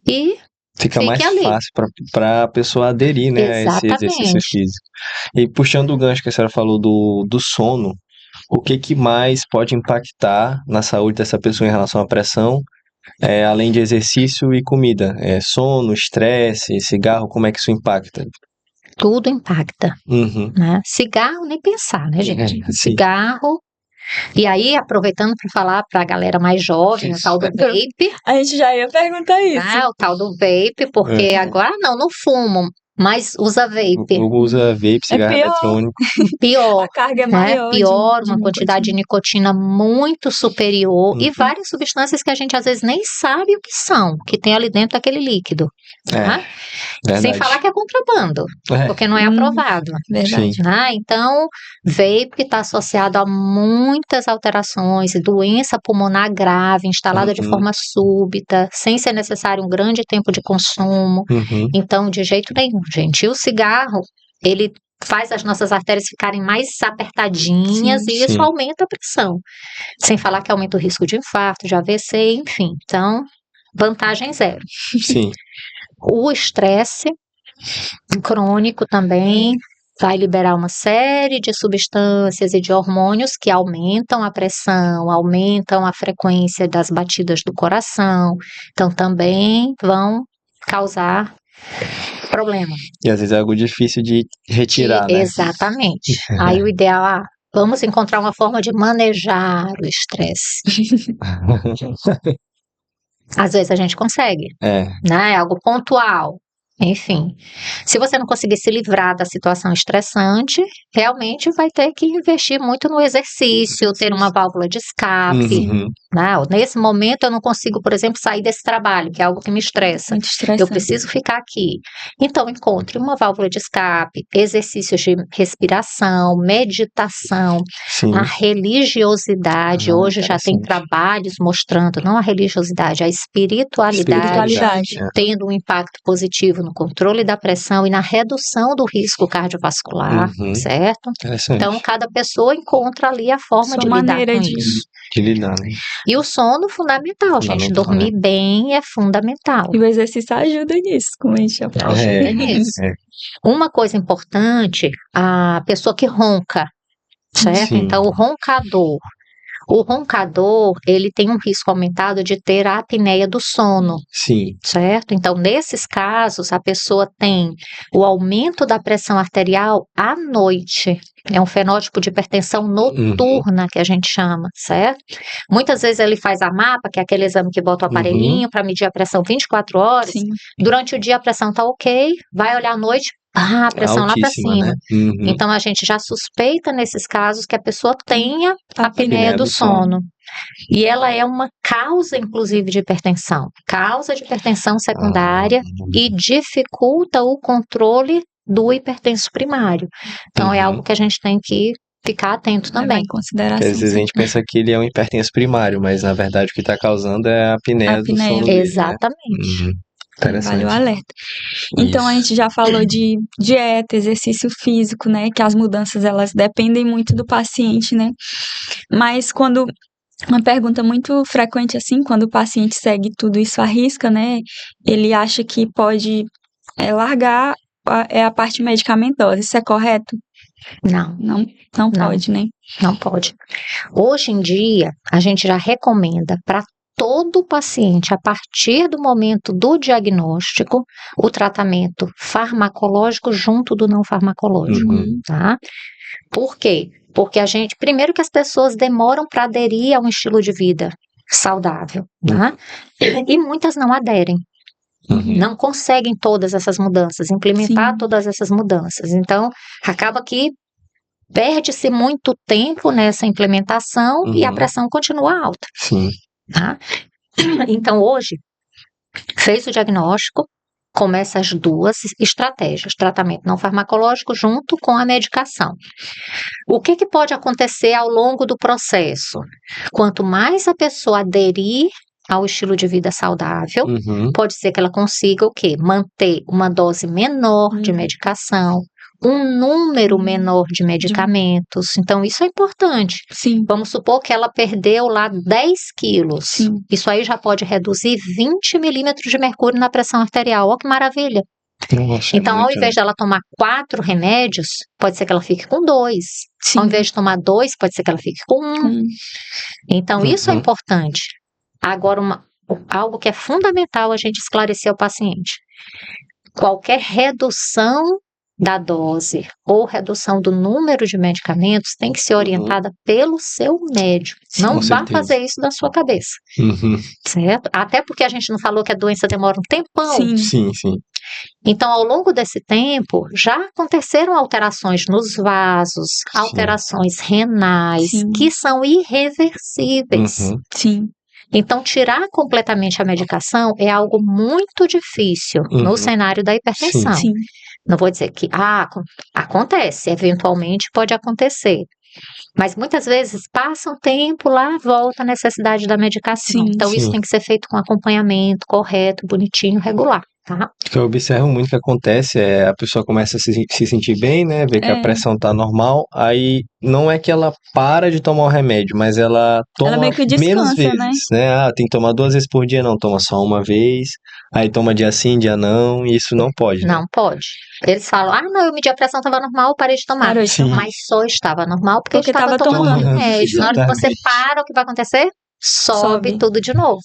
e Fica fique mais ali. fácil para a pessoa aderir, né, a esse exercício Exatamente. físico. E puxando o gancho que a senhora falou do sono, o que mais pode impactar na saúde dessa pessoa em relação à pressão, além de exercício e comida? Sono, estresse, cigarro, como é que isso impacta? Tudo impacta, Uhum. né? Cigarro, nem pensar, né, gente? Sim. Cigarro. E aí, aproveitando para falar para a galera mais jovem, o tal do vape, A gente já ia perguntar isso. né? O tal do vape, porque agora não fumo, mas usa vape. Usa vape, cigarro pior. eletrônico. Pior, A carga é né? maior. Pior, de uma quantidade de nicotina muito superior e Uhum. várias substâncias que a gente às vezes nem sabe o que são, que tem ali dentro daquele líquido, tá? Sem Verdade. falar que é contrabando, porque não é aprovado, Verdade. Sim. né? Então, vape está associado a muitas alterações, doença pulmonar grave, instalada de Uhum. forma súbita, sem ser necessário um grande tempo de consumo. Uhum. Então, de jeito nenhum, gente. E o cigarro, ele faz as nossas artérias ficarem mais apertadinhas Sim, e isso sim. aumenta a pressão. Sem falar que aumenta o risco de infarto, de AVC, enfim. Então, vantagem zero. Sim. O estresse crônico também vai liberar uma série de substâncias e de hormônios que aumentam a pressão, aumentam a frequência das batidas do coração. Então, também vão causar problema. E às vezes é algo difícil de retirar, né? Exatamente. Aí o ideal, vamos encontrar uma forma de manejar o estresse. Às vezes a gente consegue, né? É algo pontual. Enfim, se você não conseguir se livrar da situação estressante, realmente vai ter que investir muito no exercício, ter uma válvula de escape. Uhum. Nesse momento eu não consigo, por exemplo, sair desse trabalho, que é algo que me estressa. Muito Eu estressante. preciso ficar aqui. Então, encontre uma válvula de escape, exercícios de respiração, meditação, Sim. a religiosidade. Hoje já tem Interessante. trabalhos mostrando, não a religiosidade, a espiritualidade Espiritualidade. tendo um impacto positivo no controle da pressão e na redução do risco cardiovascular, Uhum. certo? Interessante. Então, cada pessoa encontra ali a forma Sua de lidar maneira com de- isso. De lidar, né? E o sono fundamental, gente. Fundamental, Dormir bem é fundamental. E o exercício ajuda nisso, como a gente já falou. Ajuda É, nisso. é. Uma coisa importante, a pessoa que ronca, certo? Sim. Então, o roncador, ele tem um risco aumentado de ter a apneia do sono, Sim. certo? Então, nesses casos, a pessoa tem o aumento da pressão arterial à noite. É um fenótipo de hipertensão noturna que a gente chama, certo? Muitas vezes ele faz a mapa, que é aquele exame que bota o aparelhinho para medir a pressão 24 horas. Sim. Durante o dia a pressão tá ok, vai olhar à noite, a pressão lá para Altíssima, cima. né? Uhum. Então, a gente já suspeita nesses casos que a pessoa tenha a apneia Apneia do do sono. sono. E ela é uma causa, inclusive, de hipertensão. Causa de hipertensão secundária e dificulta o controle do hipertenso primário. Então, é Uhum. algo que a gente tem que ficar atento Levar também. em consideração. Porque às vezes a gente pensa que ele é um hipertenso primário, mas na verdade o que está causando é a apneia do Apneia. sono dele, né? Exatamente. Uhum. Interessante. Vale o alerta. Então, a Isso. gente já falou de dieta, exercício físico, né? Que as mudanças, elas dependem muito do paciente, né? Mas quando... Uma pergunta muito frequente, assim, quando o paciente segue tudo isso à risca, né? Ele acha que pode largar a parte medicamentosa. Isso é correto? Não, Não Não. pode, né? não pode. Hoje em dia, a gente já recomenda para todo paciente, a partir do momento do diagnóstico, o tratamento farmacológico junto do não farmacológico, Uhum. tá? Por quê? Porque primeiro que as pessoas demoram para aderir a um estilo de vida saudável, tá? E muitas não aderem, Uhum. não conseguem todas essas mudanças, implementar Sim. todas essas mudanças. Então, acaba que perde-se muito tempo nessa implementação e a Uhum. pressão continua alta, Sim. tá? Então, hoje, fez o diagnóstico, começa as duas estratégias, tratamento não farmacológico junto com a medicação. O que pode acontecer ao longo do processo? Quanto mais a pessoa aderir ao estilo de vida saudável, Uhum. pode ser que ela consiga o quê? Manter uma dose menor de medicação, um número menor de medicamentos. Então, isso é importante. Sim. Vamos supor que ela perdeu lá 10 quilos. Sim. Isso aí já pode reduzir 20 milímetros de mercúrio na pressão arterial. Olha que maravilha. Nossa, é Então, ao muito, invés dela tomar 4 remédios, pode ser que ela fique com 2. Sim. Ao invés de tomar 2, pode ser que ela fique com 1. Então, isso é Uhum. importante. Agora, algo que é fundamental a gente esclarecer ao paciente. Qualquer redução da dose ou redução do número de medicamentos tem que ser orientada pelo seu médico. Não com vá certeza. fazer isso da sua cabeça, Uhum. certo? Até porque a gente não falou que a doença demora um tempão. Sim. Sim, sim. Então, ao longo desse tempo, já aconteceram alterações nos vasos, alterações renais, Sim. que são irreversíveis. Uhum. Sim. Então, tirar completamente a medicação é algo muito difícil no cenário da hipertensão. Sim. Não vou dizer que acontece, eventualmente pode acontecer. Mas muitas vezes passa um tempo lá, volta a necessidade da medicação. Sim. Então, isso Sim. tem que ser feito com acompanhamento correto, bonitinho, regular, tá? O que eu observo muito que acontece é a pessoa começa a se sentir bem, né? Ver que a pressão tá normal, aí não é que ela para de tomar o remédio, mas ela toma meio que menos descansa, vezes, né? Ah, tem que tomar 2 vezes por dia, não, toma só uma vez, aí toma dia sim, dia não, e isso não pode, né? Não pode. Eles falam, não, eu medi a pressão, estava normal, parei de tomar. Parou de Sim. tomar. Mas só estava normal porque eu Porque estava tava tomando tomando. remédio. Na hora que você Exatamente. para, o que vai acontecer? Sobe Sobe. tudo de novo.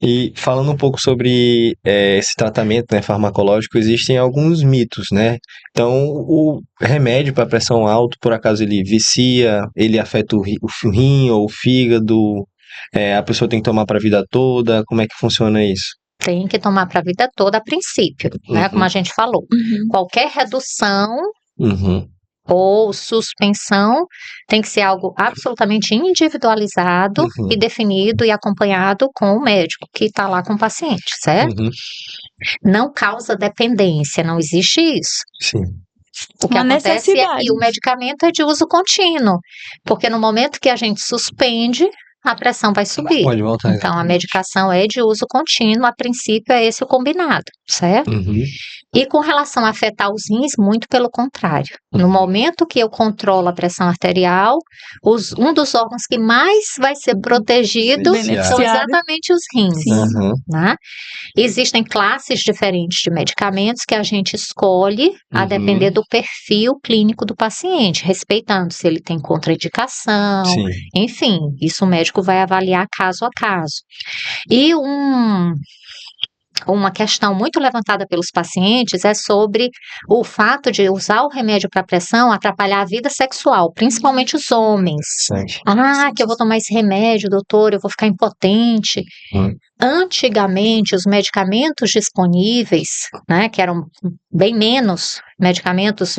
E falando um pouco sobre esse tratamento, né, farmacológico, existem alguns mitos, né? Então, o remédio para pressão alta, por acaso ele vicia, ele afeta o rim ou o fígado, a pessoa tem que tomar para a vida toda, como é que funciona isso? Tem que tomar para a vida toda a princípio, né? Como a gente falou. Uhum. Qualquer redução Uhum. ou suspensão tem que ser algo absolutamente individualizado Uhum. e definido e acompanhado com o médico que está lá com o paciente, certo? Uhum. Não causa dependência, não existe isso. Sim. O que Uma acontece é necessidade. que o medicamento é de uso contínuo, porque no momento que a gente suspende, a pressão vai subir. Pode voltar. Então, a medicação é de uso contínuo, a princípio é esse o combinado, certo? Uhum. E com relação a afetar os rins, muito pelo contrário. No momento que eu controlo a pressão arterial, um dos órgãos que mais vai ser protegido Beneficiado. são exatamente os rins. Sim. Uhum. Né? Existem classes diferentes de medicamentos que a gente escolhe a Uhum. depender do perfil clínico do paciente, respeitando se ele tem contraindicação, Sim. enfim, isso o médico vai avaliar caso a caso. E uma questão muito levantada pelos pacientes é sobre o fato de usar o remédio para pressão atrapalhar a vida sexual, principalmente os homens. Interessante. Ah, que eu vou tomar esse remédio, doutor, eu vou ficar impotente. Antigamente, os medicamentos disponíveis, né, que eram bem menos medicamentos,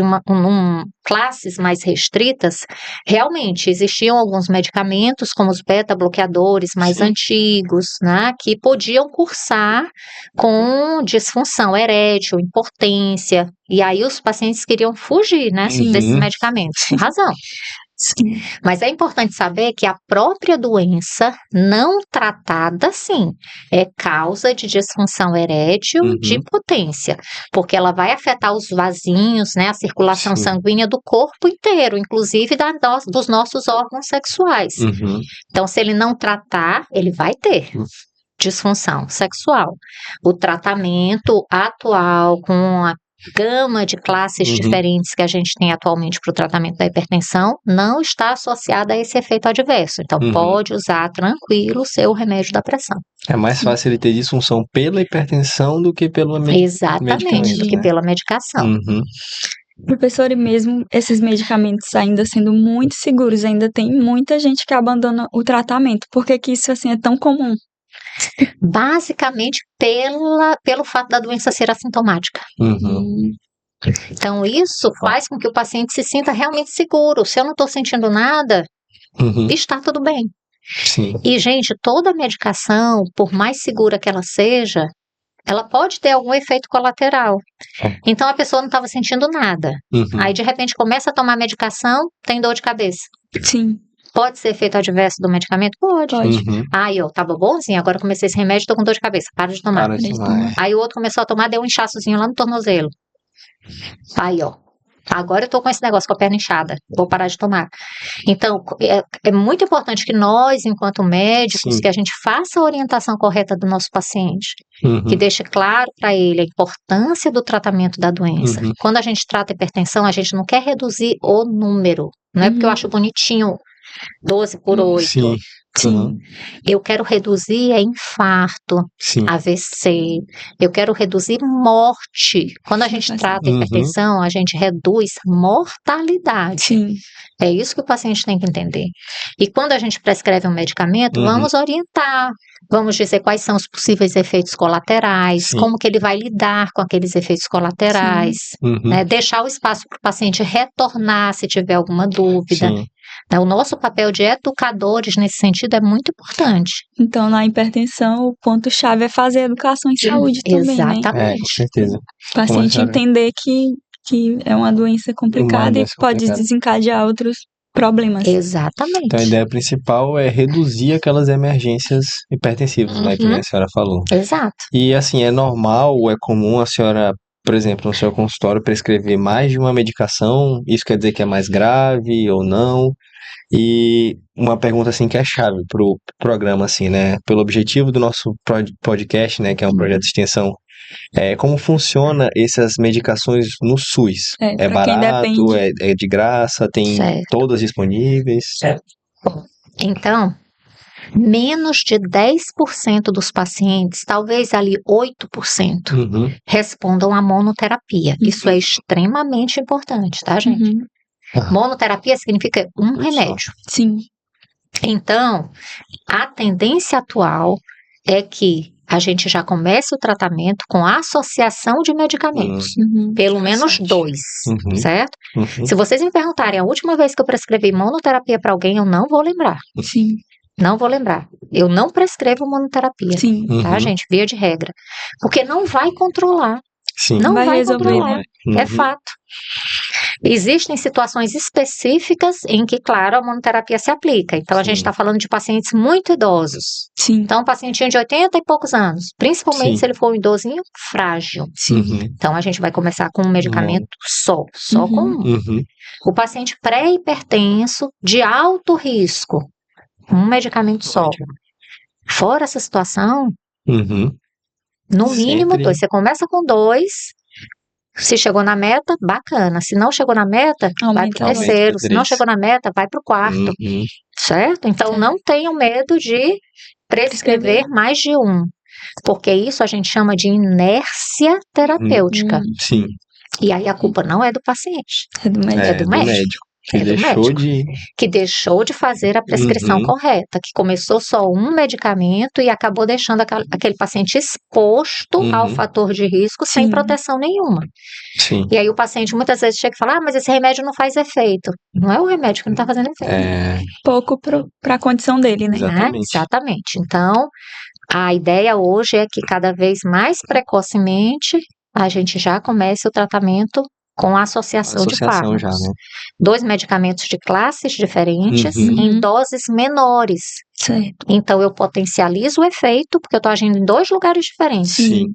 classes mais restritas, realmente existiam alguns medicamentos, como os beta-bloqueadores mais Sim. antigos, né, que podiam cursar com disfunção erétil, impotência, e aí os pacientes queriam fugir, né, Sim. desses medicamentos, com razão. Sim. Mas é importante saber que a própria doença não tratada, sim, é causa de disfunção erétil, Uhum. de impotência, porque ela vai afetar os vasinhos, né, a circulação Sim. sanguínea do corpo inteiro, inclusive dos nossos órgãos sexuais. Uhum. Então, se ele não tratar, ele vai ter disfunção sexual. O tratamento atual com a gama de classes Uhum. diferentes que a gente tem atualmente para o tratamento da hipertensão não está associada a esse efeito adverso. Então, Uhum. pode usar tranquilo o seu remédio da pressão. É mais fácil ele ter disfunção pela hipertensão do que pelo Exatamente, medicamento, do que né? pela medicação. Uhum. Professor, e mesmo esses medicamentos ainda sendo muito seguros, ainda tem muita gente que abandona o tratamento. Por que que isso assim é tão comum? Basicamente pelo fato da doença ser assintomática. Uhum. Então, isso faz com que o paciente se sinta realmente seguro. Se eu não estou sentindo nada, Uhum. está tudo bem. Sim. E, gente, toda medicação, por mais segura que ela seja, ela pode ter algum efeito colateral. É. Então, a pessoa não estava sentindo nada. Uhum. Aí, de repente, começa a tomar medicação, tem dor de cabeça. Sim, Pode ser efeito adverso do medicamento? Pode. pode. Uhum. Aí, eu tava bonzinho, agora comecei esse remédio, tô com dor de cabeça. Para de tomar. Para de Parece tomar. Aí, o outro começou a tomar, deu um inchaçozinho lá no tornozelo. Aí, ó. Agora eu tô com esse negócio com a perna inchada. Vou parar de tomar. Então, é muito importante que nós, enquanto médicos, Sim. que a gente faça a orientação correta do nosso paciente. Uhum. Que deixe claro para ele a importância do tratamento da doença. Uhum. Quando a gente trata hipertensão, a gente não quer reduzir o número. Não é porque eu acho bonitinho 12 por 8. Sim. Sim. Uhum. Eu quero reduzir infarto, Sim. AVC. Eu quero reduzir morte. Quando a gente trata Uhum. hipertensão, a gente reduz mortalidade. Sim, É isso que o paciente tem que entender. E quando a gente prescreve um medicamento, Uhum. vamos orientar, vamos dizer quais são os possíveis efeitos colaterais, Sim. como que ele vai lidar com aqueles efeitos colaterais, Uhum. né? Deixar o espaço para o paciente retornar se tiver alguma dúvida. Sim. Né? O nosso papel de educadores nesse sentido é muito importante. então na hipertensão o ponto-chave é fazer educação em saúde também, né? Exatamente. Com certeza. O paciente senhora- entender que é uma doença complicada doença e pode complicada. desencadear outros problemas. Exatamente. Então a ideia principal é reduzir aquelas emergências hipertensivas, né, que Uhum. a senhora falou. Exato. E assim, é normal, é comum a senhora, por exemplo, no seu consultório, prescrever mais de uma medicação? Isso quer dizer que é mais grave ou não? E uma pergunta assim que é chave pro programa, assim, né? Pelo objetivo do nosso podcast, né, que é um projeto de extensão, como funciona essas medicações no SUS? É, É pra quem barato? depende. É de graça? Tem Certo. todas disponíveis? Então, menos de 10% dos pacientes, talvez ali 8%, Uhum. respondam à monoterapia. Isso é extremamente importante, tá, gente? Uhum. Monoterapia significa um Só. remédio. Sim, Então, a tendência atual é que a gente já começa o tratamento com associação de medicamentos. Pelo menos 2, Uhum. certo? Uhum. Se vocês me perguntarem a última vez que eu prescrevi monoterapia para alguém, eu não vou lembrar. Sim, Não vou lembrar. Eu não prescrevo monoterapia, sim. tá, Uhum. gente? Via de regra. Porque não vai controlar. Sim. Não Vai vai resolver, controlar. né? Uhum. É fato. Existem situações específicas em que, claro, a monoterapia se aplica. Então, a gente Sim. está falando de pacientes muito idosos. Sim, Então, um pacientinho de 80 e poucos anos, principalmente Sim. se ele for um idosinho frágil. sim. Uhum. Então, a gente vai começar com um medicamento só com um. Uhum. O paciente pré-hipertenso de alto risco, um medicamento só. Fora essa situação, Uhum. no mínimo Sempre. 2. Você começa com 2, se chegou na meta, bacana. Se não chegou na meta, vai Aumenta pro a dose. terceiro. Se não três. chegou na meta, vai pro quarto. Uhum. Certo? Então, Certo. não tenham medo de prescrever mais de um. Porque isso a gente chama de inércia terapêutica. Sim. E aí a culpa não é do paciente, É do médico. é do médico. Que É do deixou médico. de. Que deixou de fazer a prescrição Uhum. correta, que começou só um medicamento e acabou deixando aquele paciente exposto ao Uhum. fator de risco sem Sim. proteção nenhuma. Sim. E aí o paciente muitas vezes chega e fala, mas esse remédio não faz efeito. Não é o remédio que não está fazendo efeito. É, Pouco para a condição dele, né? exatamente. Exatamente. Então, a ideia hoje é que cada vez mais precocemente a gente já comece o tratamento com associação de Associação já, fármacos. né? 2 medicamentos de classes diferentes Uhum. em doses menores. Certo. Então, eu potencializo o efeito, porque eu estou agindo em 2 lugares diferentes. Sim.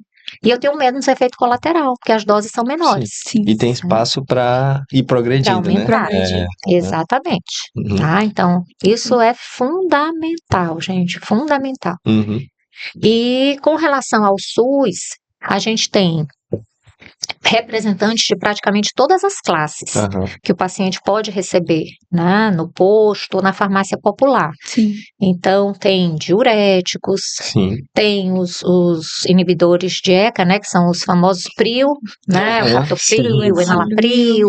E eu tenho menos efeito colateral, porque as doses são menores. Sim. E tem espaço para ir progredindo, né? aumentar. Progredir. Exatamente. Uhum. Tá? Então, isso é fundamental, gente. Fundamental. Uhum. E com relação ao SUS, a gente tem representantes de praticamente todas as classes Aham. que o paciente pode receber, né, no posto ou na farmácia popular. Sim. Então, tem diuréticos, Sim. tem os inibidores de ECA, né, que são os famosos PRIO, né, o Aham, captopril, sim. o enalapril,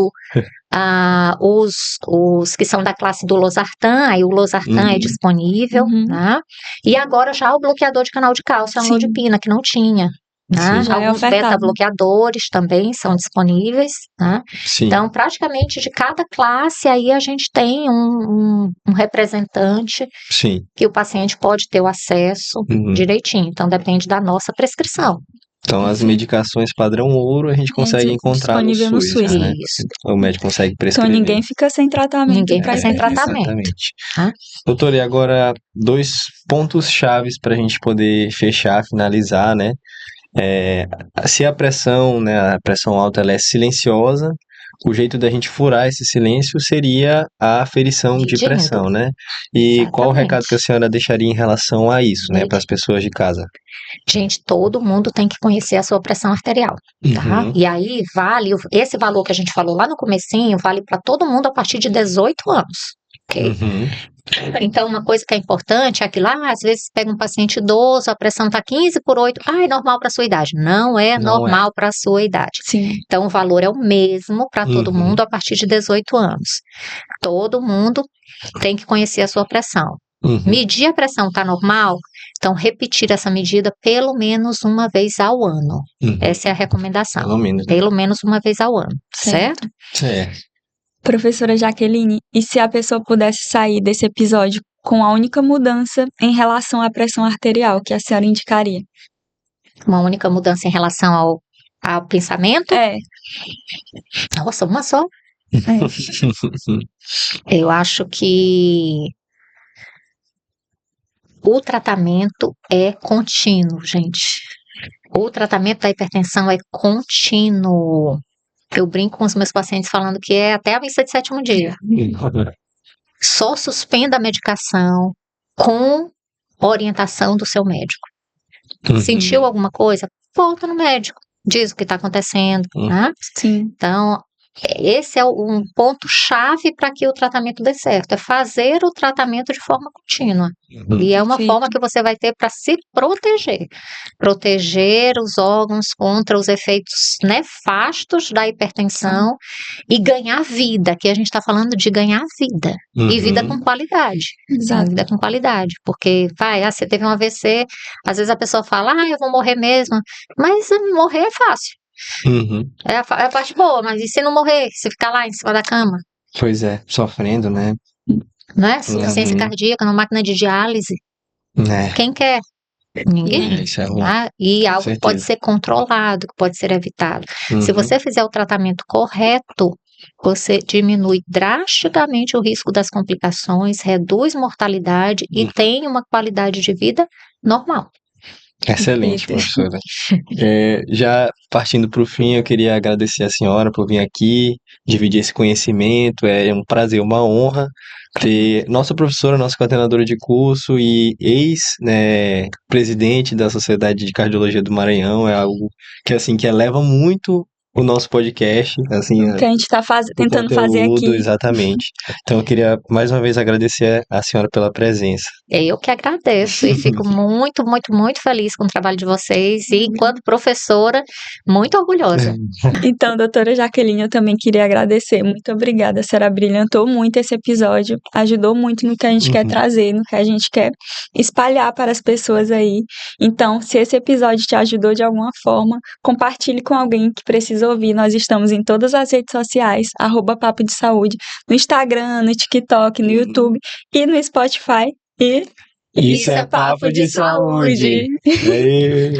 os que são da classe do losartan, aí o losartan é Uhum. disponível, Uhum. né, e agora já o bloqueador de canal de cálcio, a Sim. amlodipina, que não tinha. Né? Sim. Já é Alguns ofertado. beta-bloqueadores também são disponíveis, né? Sim. Então, praticamente de cada classe aí a gente tem um representante Sim. que o paciente pode ter o acesso Uhum. direitinho. Então, depende da nossa prescrição. Então, as medicações padrão ouro a gente consegue encontrar no disponível no SUS, SUS. já, né? Isso. O médico consegue Então prescrever. ninguém fica sem tratamento. Ninguém pra fica sem hipertensão. tratamento. Exatamente. Tá? Doutor, e agora 2 pontos chaves para a gente poder fechar, finalizar, né? Se a pressão, né, a pressão alta, ela é silenciosa, o jeito da gente furar esse silêncio seria a aferição de Medindo. pressão, né? E qual o Exatamente. recado que a senhora deixaria em relação a isso, né, Medindo. para as pessoas de casa? Gente, todo mundo tem que conhecer a sua pressão arterial, tá? Uhum. E aí vale, esse valor que a gente falou lá no comecinho, vale para todo mundo a partir de 18 anos, ok? Uhum. Então, uma coisa que é importante é que lá, às vezes, pega um paciente idoso, a pressão está 15/8, é normal para a sua idade. Não é Não normal para a sua idade. Sim. Então, o valor é o mesmo para todo Uhum. mundo a partir de 18 anos. Todo mundo tem que conhecer a sua pressão. Uhum. Medir a pressão está normal? Então, repetir essa medida pelo menos uma vez ao ano. Uhum. Essa é a recomendação. Pelo menos. Pelo menos uma vez ao ano, certo? Certo. Professora Jaqueline, e se a pessoa pudesse sair desse episódio com a única mudança em relação à pressão arterial que a senhora indicaria? Uma única mudança em relação ao pensamento? É. Nossa, uma só. Eu acho que o tratamento é contínuo, gente. O tratamento da hipertensão é contínuo. Eu brinco com os meus pacientes falando que é até a missa de 7º dia. Só suspenda a medicação com orientação do seu médico. Uhum. Sentiu alguma coisa? Volta no médico. Diz o que está acontecendo, né? Sim. Então, Esse é um ponto-chave para que o tratamento dê certo, é fazer o tratamento de forma contínua. E é uma Perfeito. forma que você vai ter para se proteger. Proteger os órgãos contra os efeitos nefastos da hipertensão e ganhar vida, que a gente está falando de ganhar vida. E vida Uhum. com qualidade. Exato. Vida com qualidade. Porque, você teve um AVC, às vezes a pessoa fala, eu vou morrer mesmo. Mas morrer é fácil. Uhum. É a parte boa, mas e se não morrer? Se ficar lá em cima da cama? Pois é, sofrendo, né? Né? Insuficiência Uhum. cardíaca, numa máquina de diálise. É, Quem quer? Ninguém. isso é ruim, Tá? E com algo que pode certeza. ser controlado, que pode ser evitado. Se Uhum. você fizer o tratamento correto, você diminui drasticamente o risco das complicações, reduz mortalidade e tem uma qualidade de vida normal. Excelente, Perfeito. professora. Já partindo para o fim, eu queria agradecer a senhora por vir aqui, dividir esse conhecimento. É um prazer, uma honra ter nossa professora, nossa coordenadora de curso e ex-presidente da Sociedade de Cardiologia do Maranhão. É algo que, assim, que eleva muito o nosso podcast, assim, O que a gente está o tentando fazer conteúdo, aqui. exatamente. Então, eu queria mais uma vez agradecer a senhora pela presença. Eu que agradeço e fico muito, muito, muito feliz com o trabalho de vocês e, enquanto professora, muito orgulhosa. Então, doutora Jaqueline, eu também queria agradecer. Muito obrigada, a senhora brilhantou muito esse episódio, ajudou muito no que a gente quer Uhum. trazer, no que a gente quer espalhar para as pessoas aí. Então, se esse episódio te ajudou de alguma forma, compartilhe com alguém que precisa ouvir. Nós estamos em todas as redes sociais, @Papo de Saúde, no Instagram, no TikTok, no YouTube e no Spotify. E Isso é papo de saúde. Aê!